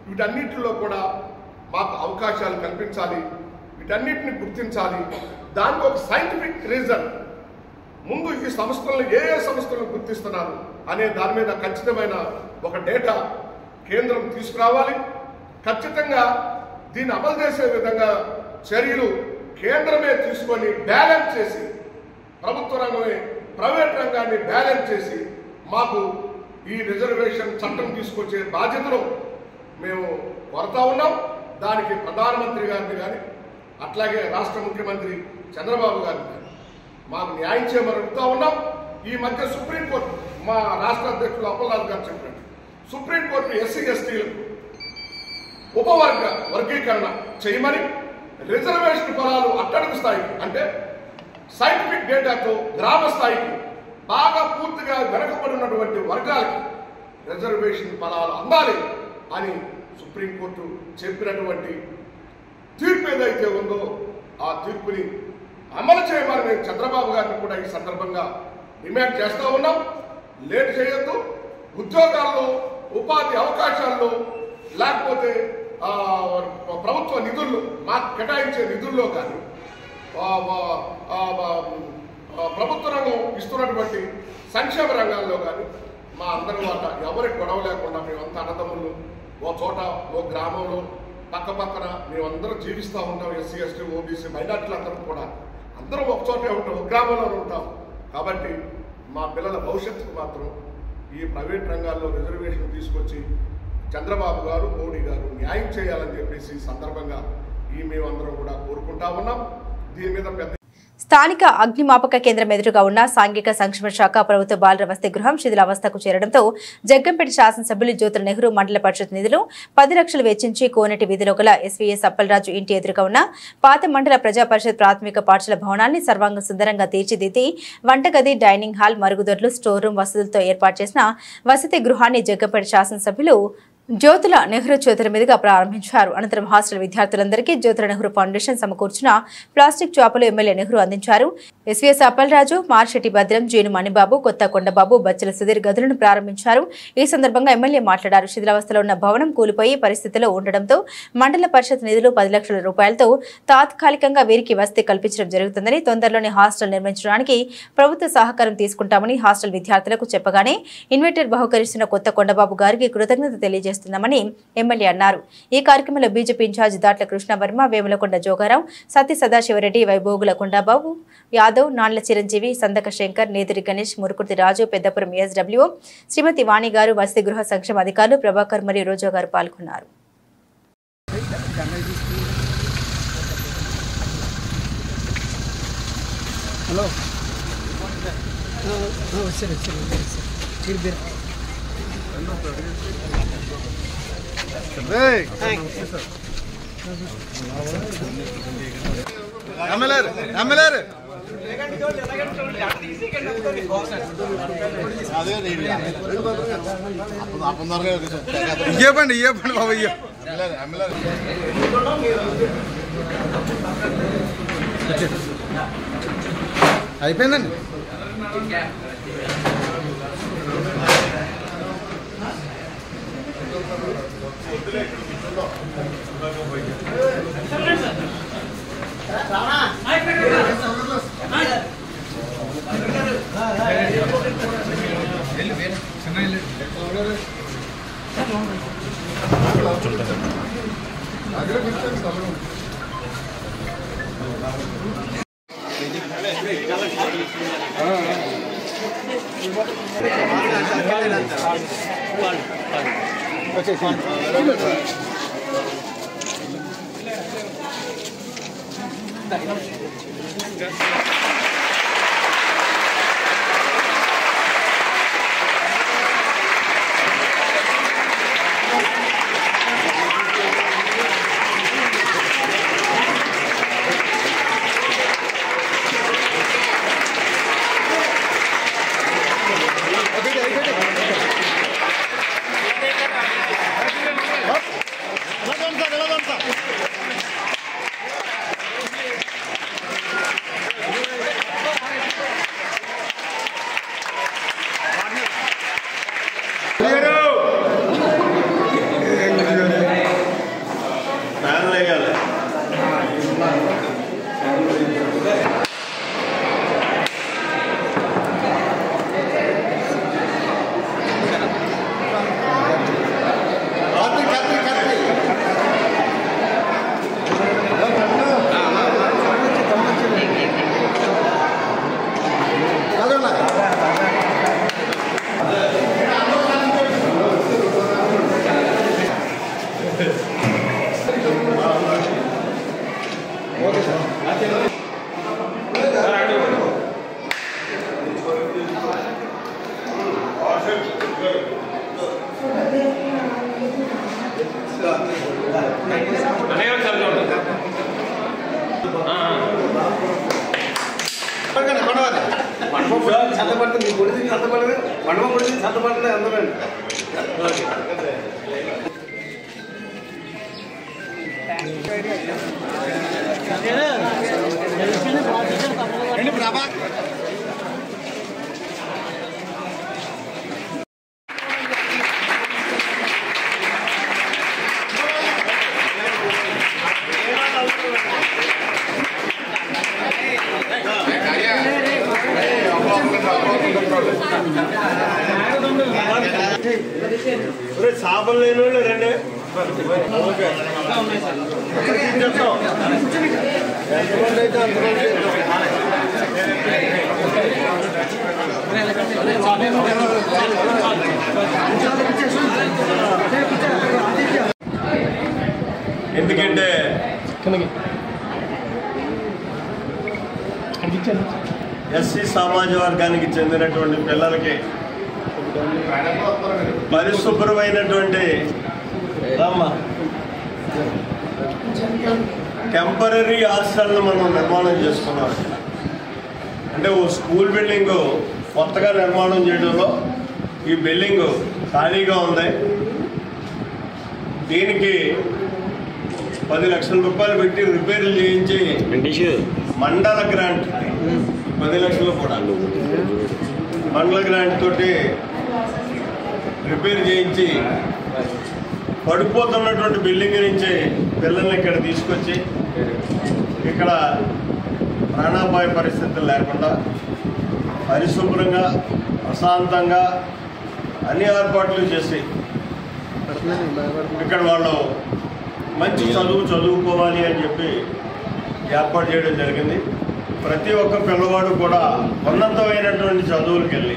వీటన్నిటిలో కూడా మాకు అవకాశాలు కల్పించాలి. వీటన్నిటిని గుర్తించాలి. దానికి ఒక సైంటిఫిక్ రీజన్, ముందు ఈ సంస్థలను ఏ సంస్థలను గుర్తిస్తున్నారు అనే దాని మీద ఖచ్చితమైన ఒక డేటా కేంద్రం తీసుకురావాలి. ఖచ్చితంగా దీన్ని అమలు చేసే విధంగా చర్యలు కేంద్రమే తీసుకొని బ్యాలెన్స్ చేసి, ప్రభుత్వ రంగమే ప్రైవేట్ రంగాన్ని బ్యాలెన్స్ చేసి మాకు ఈ రిజర్వేషన్ చట్టం తీసుకొచ్చే బాధ్యతను మేము కోరుతా ఉన్నాం. దానికి ప్రధానమంత్రి గారిని కానీ అట్లాగే రాష్ట్ర ముఖ్యమంత్రి చంద్రబాబు గారిని కానీ మాకు న్యాయం చేయమని అడుగుతా ఉన్నాం. ఈ మధ్య సుప్రీంకోర్టు, మా రాష్ట్ర అధ్యక్షులు అప్పలరాజు గారు చెప్పినట్టు, సుప్రీంకోర్టు ఎస్సీ ఎస్టీలకు వర్గీకరణ చేయమని, రిజర్వేషన్ ఫలాలు అట్టడుగు స్థాయికి అంటే సైంటిఫిక్ డేటాతో గ్రామ స్థాయికి బాగా పూర్తిగా వెనకబడినటువంటి వర్గాలకి రిజర్వేషన్ ఫలాలు అందాలి అని సుప్రీంకోర్టు చెప్పినటువంటి తీర్పు ఏదైతే ఉందో ఆ తీర్పుని అమలు చేయమని మేము చంద్రబాబు గారిని కూడా ఈ సందర్భంగా డిమాండ్ చేస్తూ ఉన్నాం. లేట్ చేయొద్దు. ఉద్యోగాల్లో, ఉపాధి అవకాశాల్లో, లేకపోతే ప్రభుత్వ నిధుల్లో, మాకు కేటాయించే నిధుల్లో కానీ, ప్రభుత్వ రంగం ఇస్తున్నటువంటి సంక్షేమ రంగాల్లో కానీ మా అందరి వాట ఎవరికి గొడవ లేకుండా మేమంతా అన్నదమ్ములు ఓ చోట, ఓ గ్రామంలో పక్క పక్కన మేమందరం జీవిస్తూ ఉంటాం. ఎస్సీ, ఎస్టీ, ఓబీసీ, మైనార్టీలు అందరం కూడా అందరం ఒక చోటే ఉంటాం, ఒక గ్రామంలోనే ఉంటాం. కాబట్టి మా పిల్లల భవిష్యత్తుకు మాత్రం ఈ ప్రైవేట్ రంగాల్లో రిజర్వేషన్ తీసుకొచ్చి చంద్రబాబు గారు, మోడీ గారు న్యాయం చేయాలని చెప్పేసి సందర్భంగా మేమందరం కూడా కోరుకుంటా ఉన్నాం. దీని మీద పెద్ద స్థానిక అగ్నిమాపక కేంద్రం ఎదురుగా ఉన్న సాంఘిక సంక్షేమ శాఖ ప్రభుత్వ బాలుర వసతి గృహం శిథిలావస్థకు చేరడంతో జగ్గంపేట శాసనసభ్యులు జ్యోతుల నెహ్రూ మండల పరిషత్ నిధులు 10 లక్షలు వెచ్చించి కోనేటి వీధిలో గల ఎస్వీఎస్ అప్పలరాజు ఇంటి ఎదురుగా ఉన్న పాత మండల ప్రజా పరిషత్ ప్రాథమిక పాఠశాల భవనాన్ని సర్వాంగ సుందరంగా తీర్చిదిద్ది వంటగది, డైనింగ్ హాల్, మరుగుదొడ్లు, స్టోర్ రూమ్ వసతులతో ఏర్పాటు చేసిన వసతి గృహాన్ని జగ్గంపేట శాసనసభ్యులు జ్యోతుల నెహ్రూ చేతుల మీదుగా ప్రారంభించారు. అనంతరం హాస్టల్ విద్యార్థులందరికీ జ్యోతుల నెహ్రూ ఫౌండేషన్ సమకూర్చిన ప్లాస్టిక్ చేపలు ఎమ్మెల్యే నెహ్రూ అందించారు. ఎస్వీఎస్ అప్పలరాజు, మార్షెట్టి భద్రం, జీను మణిబాబు, కొత్త కొండబాబు, బచ్చల సుధీర్ గదులను ప్రారంభించారు. ఈ సందర్భంగా ఎమ్మెల్యే మాట్లాడారు. శిథిలావస్థలో ఉన్న భవనం కూలిపోయి పరిస్థితిలో ఉండడంతో మండల పరిషత్ నిధులు 10 లక్షల రూపాయలతో తాత్కాలికంగా వీరికి వసతి కల్పించడం జరుగుతుందని, తొందరలోనే హాస్టల్ నిర్మించడానికి ప్రభుత్వ సహకారం తీసుకుంటామని హాస్టల్ విద్యార్థులకు చెప్పగానే ఇన్వెటర్ బహుకరిస్తున్న కొత్త కొండబాబు గారికి కృతజ్ఞత తెలియజేస్తున్నామని ఎమ్మెల్యే అన్నారు. ఈ కార్యక్రమంలో బీజేపీ ఇన్ఛార్జ్ దాట్ల కృష్ణవర్మ, వేములకొండ జోగారావు, సత్య సదాశివరెడ్డి, వైభోగుల కొండబాబు యాదవ్, నాండ్ల చిరంజీవి, సందక శంకర్, నేతిరి గణేష్, మురుకుర్తి రాజు, పెద్దపురం ఎస్డబ్ల్యూ, శ్రీమతి వాణి గారు, వసతి గృహ సంక్షేమ అధికారులు ప్రభాకర్ మరియు రోజా గారు పాల్గొన్నారు. ఇవ్వండి బాబు, అయిపోయిందండి. సాబం లేని వాళ్ళు రండి. ఎంతమంది అయితే అంతమంది ఎందుకంటే ఎస్సీ సమాజ వర్గానికి చెందినటువంటి పిల్లలకి పరిశుభ్రమైనటువంటి టెంపరీ హాస్టల్ను మనం నిర్మాణం చేసుకున్నాం. అంటే ఓ స్కూల్ బిల్డింగ్ కొత్తగా నిర్మాణం చేయడంలో ఈ బిల్డింగ్ ఖాళీగా ఉంది. దీనికి 10 లక్షల రూపాయలు పెట్టి రిపేర్లు చేయించి మండల గ్రాంట్ 10 లక్షలు కూడా మండల గ్రాంట్ తోటి రిపేర్ చేయించి పడిపోతున్నటువంటి బిల్డింగ్ నుంచి పిల్లల్ని ఇక్కడ తీసుకొచ్చి ఇక్కడ ప్రాణాపాయ పరిస్థితులు లేకుండా పరిశుభ్రంగా ప్రశాంతంగా అన్ని ఏర్పాట్లు చేసి ఇక్కడ వాళ్ళు మంచి చదువుకోవాలి అని చెప్పి ఏర్పాటు చేయడం జరిగింది. ప్రతి ఒక్క పిల్లవాడు కూడా ఉన్నతమైనటువంటి చదువులకు వెళ్ళి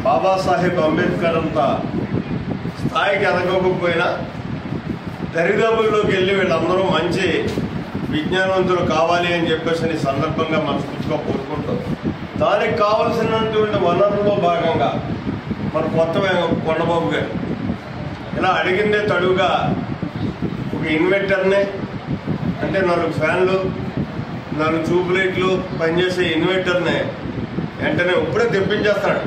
బాబాసాహెబ్ అంబేద్కర్ అంత స్థాయికి ఎదగకపోయినా దరిదాపుల్లోకి వెళ్ళి వీళ్ళందరూ మంచి విజ్ఞానవంతులు కావాలి అని చెప్పేసి ఈ సందర్భంగా మనస్ఫూర్తిగా కోరుకుంటాం. దానికి కావలసినటువంటి వనరుల్లో భాగంగా మన కొత్త కొండబాబు గారు ఇలా అడిగిందే తడువుగా ఒక ఇన్వర్టర్నే, అంటే 4 ఫ్యాన్లు 4 ట్యూబ్ లైట్లు పనిచేసే ఇన్వర్టర్నే వెంటనే ఇప్పుడే తెప్పించేస్తాడు.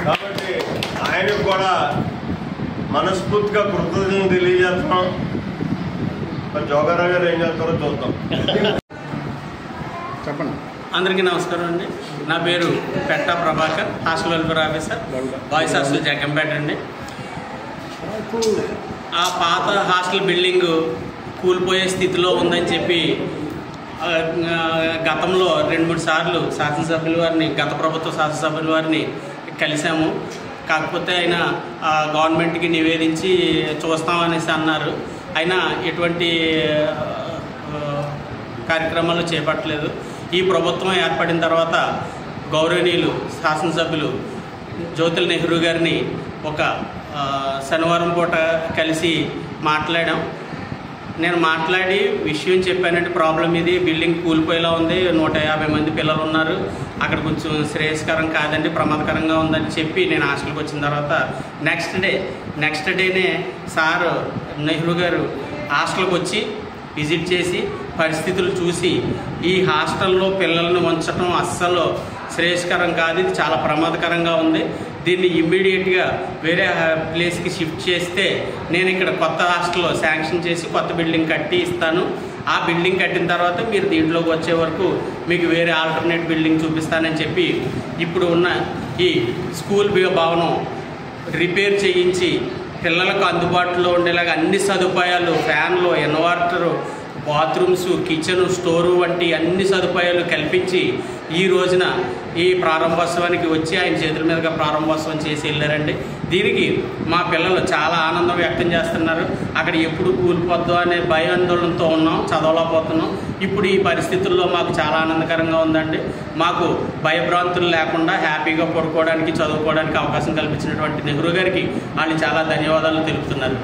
కాబట్టి ఆయనకు కూడా మనస్ఫూర్తిగా కృతజ్ఞతలు తెలియజేస్తున్నాం. మరి జోగారావు గారు ఏం చేస్తారో చూద్దాం. చెప్పండి. అందరికీ నమస్కారం అండి. నా పేరు పెట్టా Prabhakar, hostel welfare officer, boys hostel Jaggampeta అండి. ఆ పాత హాస్టల్ బిల్డింగ్ కూలిపోయే స్థితిలో ఉందని చెప్పి గతంలో 2-3 సార్లు శాసనసభ్యుల వారిని, గత ప్రభుత్వ శాసనసభ్యుల వారిని కలిసాము. కాకపోతే ఆయన గవర్నమెంట్కి నివేదించి చూస్తామనేసి అన్నారు. అయినా ఎటువంటి కార్యక్రమాలు చేపట్టలేదు. ఈ ప్రభుత్వం ఏర్పడిన తర్వాత గౌరవనీయులు శాసనసభ్యులు జ్యోతుల నెహ్రూ గారిని ఒక శనివారం పూట కలిసి మాట్లాడాం. నేను మాట్లాడి విషయం చెప్పానంటే ప్రాబ్లం ఇది, బిల్డింగ్ కూలిపోయేలా ఉంది, 150 మంది పిల్లలు ఉన్నారు, అక్కడ కొంచెం శ్రేయస్కరం కాదండి, ప్రమాదకరంగా ఉందని చెప్పి నేను హాస్టల్కి వచ్చిన తర్వాత నెక్స్ట్ డేనే సార్ నెహ్రూ గారు హాస్టల్కి వచ్చి విజిట్ చేసి పరిస్థితులు చూసి ఈ హాస్టల్లో పిల్లలను ఉంచడం అస్సలు శ్రేయస్కరం కాదు, ఇది చాలా ప్రమాదకరంగా ఉంది, దీన్ని ఇమ్మీడియట్గా వేరే ప్లేస్కి షిఫ్ట్ చేస్తే నేను ఇక్కడ కొత్త హాస్టల్లో శాంక్షన్ చేసి కొత్త బిల్డింగ్ కట్టి ఇస్తాను, ఆ బిల్డింగ్ కట్టిన తర్వాత మీరు దీంట్లోకి వచ్చే వరకు మీకు వేరే ఆల్టర్నేట్ బిల్డింగ్ చూపిస్తానని చెప్పి ఇప్పుడు ఉన్న ఈ స్కూల్ భవనం రిపేర్ చేయించి పిల్లలకు అందుబాటులో ఉండేలాగా అన్ని సదుపాయాలు, ఫ్యాన్లు, ఇన్వర్టరు, బాత్రూమ్స్, కిచెన్, స్టోరు వంటి అన్ని సదుపాయాలు కల్పించి ఈ రోజున ఈ ప్రారంభోత్సవానికి వచ్చి ఆయన చేతుల మీదుగా ప్రారంభోత్సవం చేసి వెళ్ళారండి. దీనికి మా పిల్లలు చాలా ఆనందం వ్యక్తం చేస్తున్నారు. అక్కడ ఎప్పుడు కూలిపోద్దో అనే భయాందోళనతో ఉన్నాం, చదవలేకపోతున్నాం. ఇప్పుడు ఈ పరిస్థితుల్లో మాకు చాలా ఆనందకరంగా ఉందండి. మాకు భయభ్రాంతులు లేకుండా హ్యాపీగా పడుకోవడానికి, చదువుకోవడానికి అవకాశం కల్పించినటువంటి నెహ్రూ గారికి వాళ్ళు చాలా ధన్యవాదాలు తెలుపుతున్నారు.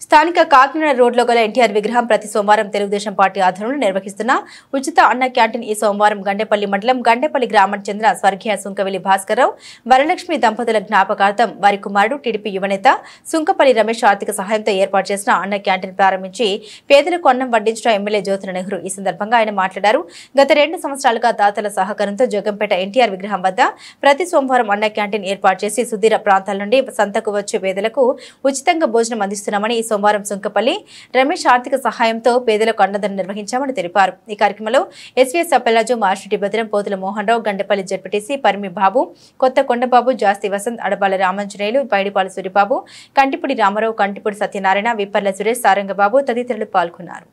స్థానిక కాకినాడ రోడ్లో గల ఎన్టీఆర్ విగ్రహం ప్రతి సోమవారం తెలుగుదేశం పార్టీ ఆధ్వర్యంలో నిర్వహిస్తున్న ఉచిత అన్న క్యాంటీన్ ఈ సోమవారం గండేపల్లి మండలం గండేపల్లి గ్రామానికి చెందిన స్వర్గీయ సుంకవెల్లి భాస్కర్రావు వరలక్ష్మి దంపతుల జ్ఞాపకార్థం వారి కుమారుడు టీడీపీ యువనేత సుంకపల్లి రమేష్ ఆర్థిక సహాయంతో ఏర్పాటు చేసిన అన్న క్యాంటీన్ ప్రారంభించి పేదలకు అన్నం వడ్డించిన ఎమ్మెల్యే జ్యోతుల నెహ్రూ. ఈ సందర్భంగా ఆయన మాట్లాడారు. గత 2 సంవత్సరాలుగా దాతల సహకారంతో జగంపేట ఎన్టీఆర్ విగ్రహం వద్ద ప్రతి సోమవారం అన్న క్యాంటీన్ ఏర్పాటు చేసి సుదూర ప్రాంతాల నుండి సంతకు వచ్చే పేదలకు ఉచితంగా భోజనం అందిస్తున్నామని, ఈ సోమవారం సుంకపల్లి రమేష్ ఆర్థిక సహాయంతో పేదలకు అన్నదానం నిర్వహించామని తెలిపారు. ఈ కార్యక్రమంలో ఎస్వీఎస్ అప్పలరాజు, మార్షెట్టి భద్రం, పోతుల మోహన్ రావు, గండేపల్లి జడ్పీటీసీ పరిమి బాబు, కొత్త కొండబాబు, జాస్తి వసంత్, అడబాల రామాంజనేయులు, పైడిపాల సూరిబాబు, కంటిపూడి రామారావు, కంటిపూడి సత్యనారాయణ, విప్పర్ల సురేష్, సారంగబాబు తదితరులు పాల్గొన్నారు.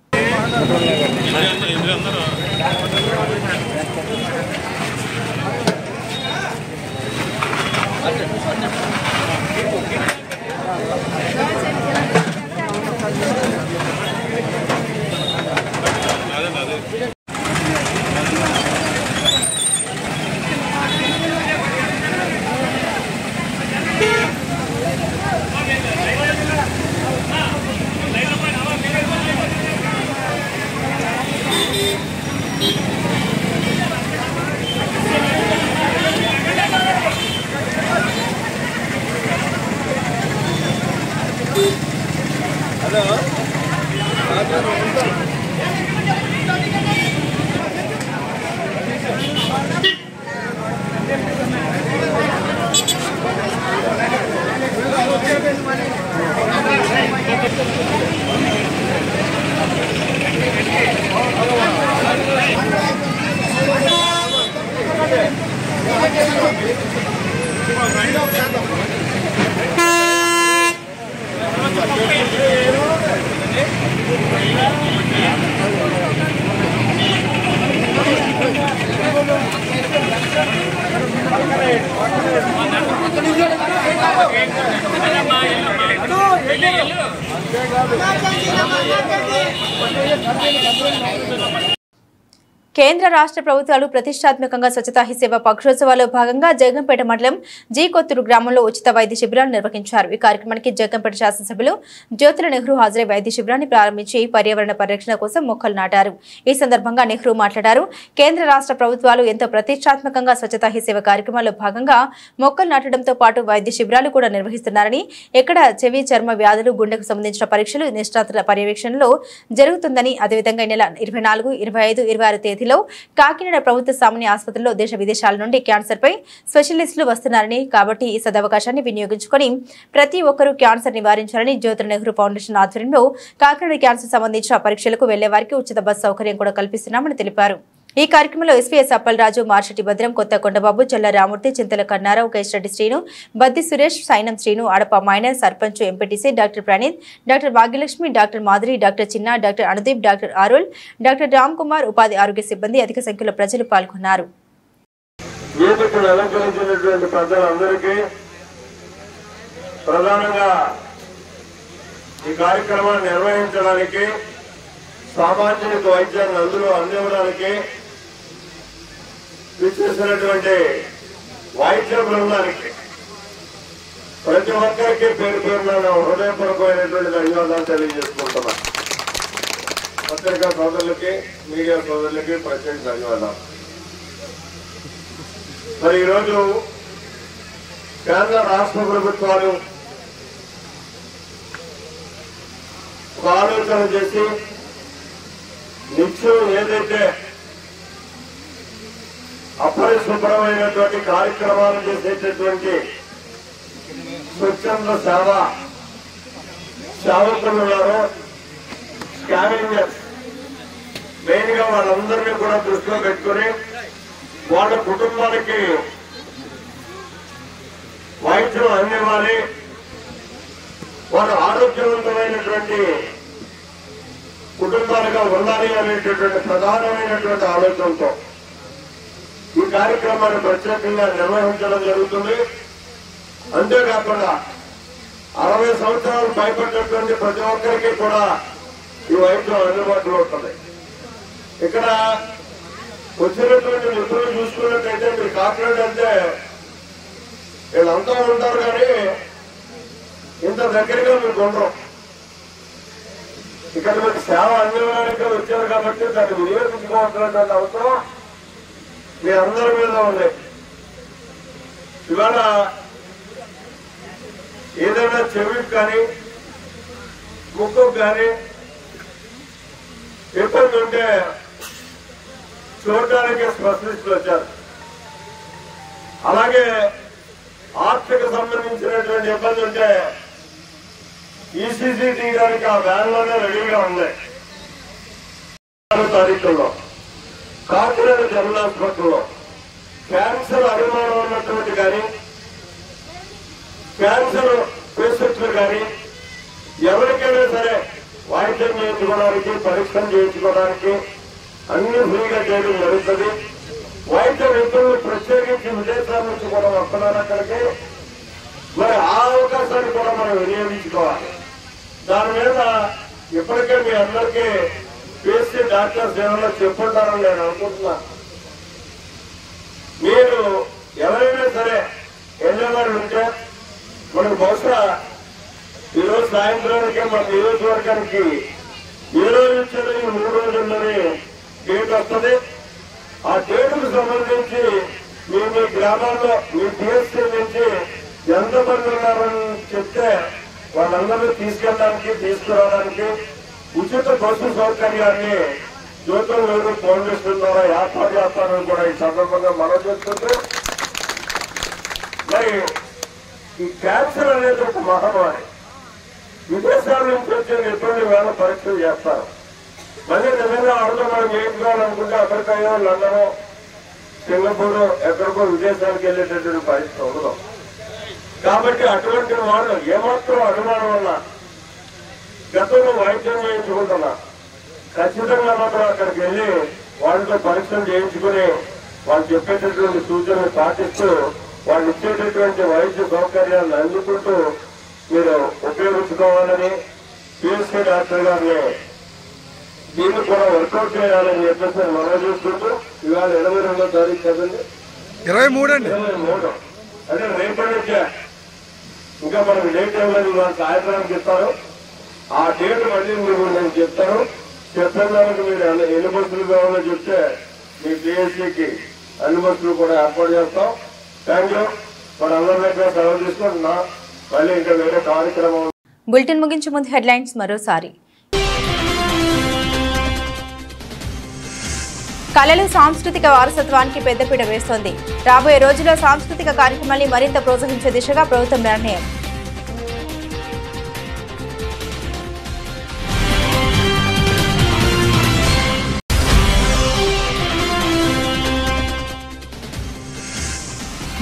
కేంద్ర రాష్ట్ర ప్రభుత్వాలు ప్రతిష్టాత్మకంగా స్వచ్ఛతా హీ సేవ పక్షోత్సవాల్లో భాగంగా జగంపేట మండలం జీ కొత్తూరు గ్రామంలో ఉచిత వైద్య శిబిరాలు నిర్వహించారు. ఈ కార్యక్రమానికి జగంపేట శాసనసభ్యులు జ్యోతుల నెహ్రూ హాజరై వైద్య శిబిరాన్ని ప్రారంభించి పర్యావరణ పరిరక్షణ కోసం మొక్కలు నాటారు. ఈ సందర్భంగా నెహ్రూ మాట్లాడారు. కేంద్ర రాష్ట్ర ప్రభుత్వాలు ఎంతో ప్రతిష్టాత్మకంగా స్వచ్ఛతా హీ సేవ కార్యక్రమాల్లో భాగంగా మొక్కలు నాటడంతో పాటు వైద్య శిబిరాలు కూడా నిర్వహిస్తున్నారని, ఎక్కడ చెవి చర్మ వ్యాధులు గుండెకు సంబంధించిన పరీక్షలు నిష్ణాతుల పర్యవేక్షణలో జరుగుతుందని, అదేవిధంగా ఈ నెల 24, 25, 26 తేదీలో కాకినాడ ప్రభుత్వ సామాన్య ఆసుపత్రిలో దేశ విదేశాల నుండి క్యాన్సర్ పై స్పెషలిస్టులు వస్తున్నారని, కాబట్టి ఈ సదవకాశాన్ని వినియోగించుకొని ప్రతి ఒక్కరూ క్యాన్సర్ నివారించాలని జ్యోతుల నెహ్రూ ఫౌండేషన్ ఆధ్వర్యంలో కాకినాడ క్యాన్సర్ సంబంధించిన పరీక్షలకు వెళ్లే వారికి ఉచిత బస్ సౌకర్యం కూడా కల్పిస్తున్నామని తెలిపారు. ఈ కార్యక్రమంలో ఎస్పీఎస్ అప్పలరాజు, మార్షెట్టి భద్రం, Kotha Kondababu, Chella Ramurthy, Chinthala Kannarao, Keshareddy Srinu, Baddi Suresh, Sainam Srinu, Adapa Minor, sarpanch, MPTC doctor Praneeth, doctor Bhagyalakshmi, doctor Madhuri, doctor Chinna, doctor Anudeep, doctor Arul, doctor Ram Kumar, ఉపాధి ఆరోగ్య సిబ్బంది అధిక సంఖ్యలో ప్రజలు పాల్గొన్నారు. అలంకరించినటువంటి ప్రజలందరికీ ప్రధానంగా ఈ కార్యక్రమాన్ని నిర్వహించడానికి, సామాజిక వైద్యాన్ని అందులో అందివ్వడానికి విచ్చేసినటువంటి వైద్య బృందానికి ప్రతి ఒక్కరికి పేరు పేరున హృదయపూర్వకమైనటువంటి ధన్యవాదాలు తెలియజేసుకుంటున్నా. పత్రికా సోదరులకి, మీడియా సోదరులకి ప్రత్యేక ధన్యవాదాలు. మరి ఈరోజు కేంద్ర రాష్ట్ర ప్రభుత్వాలు ఒక ఆలోచన చేసి నిత్యం ఏదైతే అపరిశుభ్రమైనటువంటి కార్యక్రమాలు చేసేటటువంటి స్వచ్ఛంద సేవకులు ఉన్నారో, స్కావెంజర్స్, మెయిన్ గా వాళ్ళందరినీ కూడా దృష్టిలో పెట్టుకుని వాళ్ళ కుటుంబానికి వైద్యం అందివ్వాలి, వాళ్ళు ఆరోగ్యవంతమైనటువంటి కుటుంబాలుగా ఉండాలి అనేటటువంటి ప్రధానమైనటువంటి ఆలోచనతో ఈ కార్యక్రమాన్ని ప్రత్యేకంగా నిర్వహించడం జరుగుతుంది. అంతేకాకుండా 60 సంవత్సరాలు పైబడినటువంటి ప్రతి ఒక్కరికి కూడా ఈ వైద్యం అందుబాటులో ఉంటుంది. ఇక్కడ వచ్చినటువంటి నిపుణులు చూసుకున్నట్టయితే మీరు కాకినాడ అంటే వీళ్ళంతా ఉంటారు, కానీ ఇంత దగ్గరగా మీకు ఉండరు. ఇక్కడ మీకు సేవ అందించడానికి వచ్చారు కాబట్టి దాన్ని వినియోగించుకోవాల్సినటువంటి అవసరం మీ అందరి మీద ఉంది. ఇవాళ ఏదైనా చెవికి కానీ ముక్కుకు కానీ ఇబ్బంది ఉంటే చూడటానికి స్పెషలిస్టులు వచ్చారు. అలాగే ఆర్ట్కి సంబంధించినటువంటి ఇబ్బంది ఉంటే ఈసీజీ తీయడానికి ఆ వ్యాన్లోనే రెడీగా ఉంది. 6 తారీఖుల్లో కాకినాడ జనరల్ హాస్పిటల్లో క్యాన్సర్ అభిమానం ఉన్నటువంటి కానీ, క్యాన్సర్ పేషెంట్లు కానీ ఎవరికైనా సరే వైద్యం చేయించుకోవడానికి, పరీక్షలు చేయించుకోవడానికి అన్ని ఫ్రీగా చేయడం జరుగుతుంది. వైద్య నిపుణులు ప్రత్యేకించి విదేశాల నుంచి కూడా వస్తున్నారు అక్కడికి. మరి ఆ అవకాశాన్ని కూడా మనం వినియోగించుకోవాలి. దాని మీద ఇప్పటికే మీ అందరికీ పిఎస్సీ డాక్టర్స్ ఏమన్నా చెప్పుంటారని నేను అనుకుంటున్నా. మీరు ఎవరైనా సరే వెళ్ళేవారు ఉంటే మనకు బహుశా ఈరోజు సాయంత్రానికి మన నియోజకవర్గానికి ఈ రోజు ఇచ్చిన ఈ 3 రోజుల్లోనే డేట్ వస్తుంది. ఆ డేటుకు సంబంధించి మీ గ్రామాల్లో మీ పిఎస్సీ నుంచి ఎంతమంది ఉన్నారని చెప్తే వాళ్ళందరినీ తీసుకెళ్ళడానికి, తీసుకురావడానికి ఉచిత బస్సు సౌకర్యాన్ని జ్యోతుల నెహ్రూ ఫౌండేషన్ ద్వారా ఏర్పాటు చేస్తారని కూడా ఈ సందర్భంగా మనం చేస్తుంటూ, మరి ఈ క్యాన్సర్ అనేది ఒక మహమ్మారి. విదేశాల నుంచి వచ్చిన ఇబ్బంది వేళ పరీక్షలు చేస్తారు. మళ్ళీ నిజంగా అర్థం మనం చేయించుకోవాలనుకుంటే అమెరికాయో, లండనో, సింగపూర్ ఎక్కడికో విదేశాలకు వెళ్ళేటటువంటి పరిస్థితి ఉండదు. కాబట్టి అటువంటి వాళ్ళు ఏమాత్రం అనుమానం వల్ల గతంలో వైద్యం చేయించుకుంటున్నా ఖచ్చితంగా మాత్రం అక్కడికి వెళ్ళి వాళ్ళతో పరీక్షలు చేయించుకుని వాళ్ళు చెప్పేటటువంటి సూచనలు పాటిస్తూ వాళ్ళు ఇచ్చేటటువంటి వైద్య సౌకర్యాలను అందుకుంటూ మీరు ఉపయోగించుకోవాలని పిఎస్కే డాక్టర్ గారిని దీన్ని కూడా వర్కౌట్ చేయాలని చెప్పేసి మనం చూసుకుంటూ ఇవాళ 22వ తారీఖు కదండి, 23 అంటే రేపు నుంచే ఇంకా మనకు డేట్ ఏమని ఇవాళ సాయంత్రానికి ఇస్తారు. ఆ డేట్ మళ్ళీ మీరు నేను చెప్తాను. చెప్పేదానికి మీరు ఎన్ని బస్సులు కావాలో చెప్తే మీ పిఎస్సీకి అన్ని బస్సులు కూడా ఏర్పాటు చేస్తాం. Thank you. మన అందరి దగ్గర సెలవు తీసుకుంటున్నా. మళ్ళీ ఇంకా వేరే కార్యక్రమం. బులెటిన్ ముగించే ముందు హెడ్లైన్స్ మరోసారి. కళలు సాంస్కృతిక వారసత్వానికి పెద్దపీట వేస్తోంది. రాబోయే రోజుల్లో సాంస్కృతిక కార్యక్రమాన్ని మరింత ప్రోత్సహించే దిశగా ప్రభుత్వం నిర్ణయం.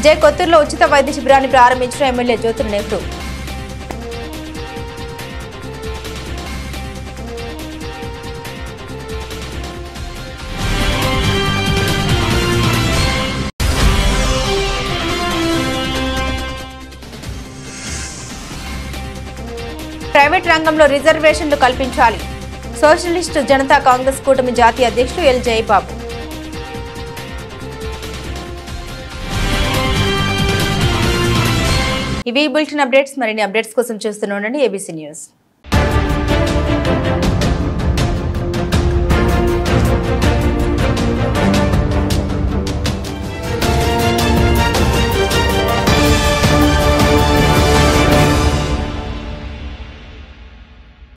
జై కొత్తూరులో ఉచిత వైద్య శిబిరాన్ని ప్రారంభించిన ఎమ్మెల్యే జ్యోతుల నెహ్రూ. ప్రైవేట్ రంగంలో రిజర్వేషన్లు కల్పించాలి. సోషలిస్టు జనతా కాంగ్రెస్ కూటమి జాతీయ అధ్యక్షులు ఎల్ జయబాబు. ఇవి బులెటిన్ అప్డేట్స్. మరిన్ని అప్డేట్స్ కోసం చూస్తూనే ఉండండి ఏబీసీ న్యూస్.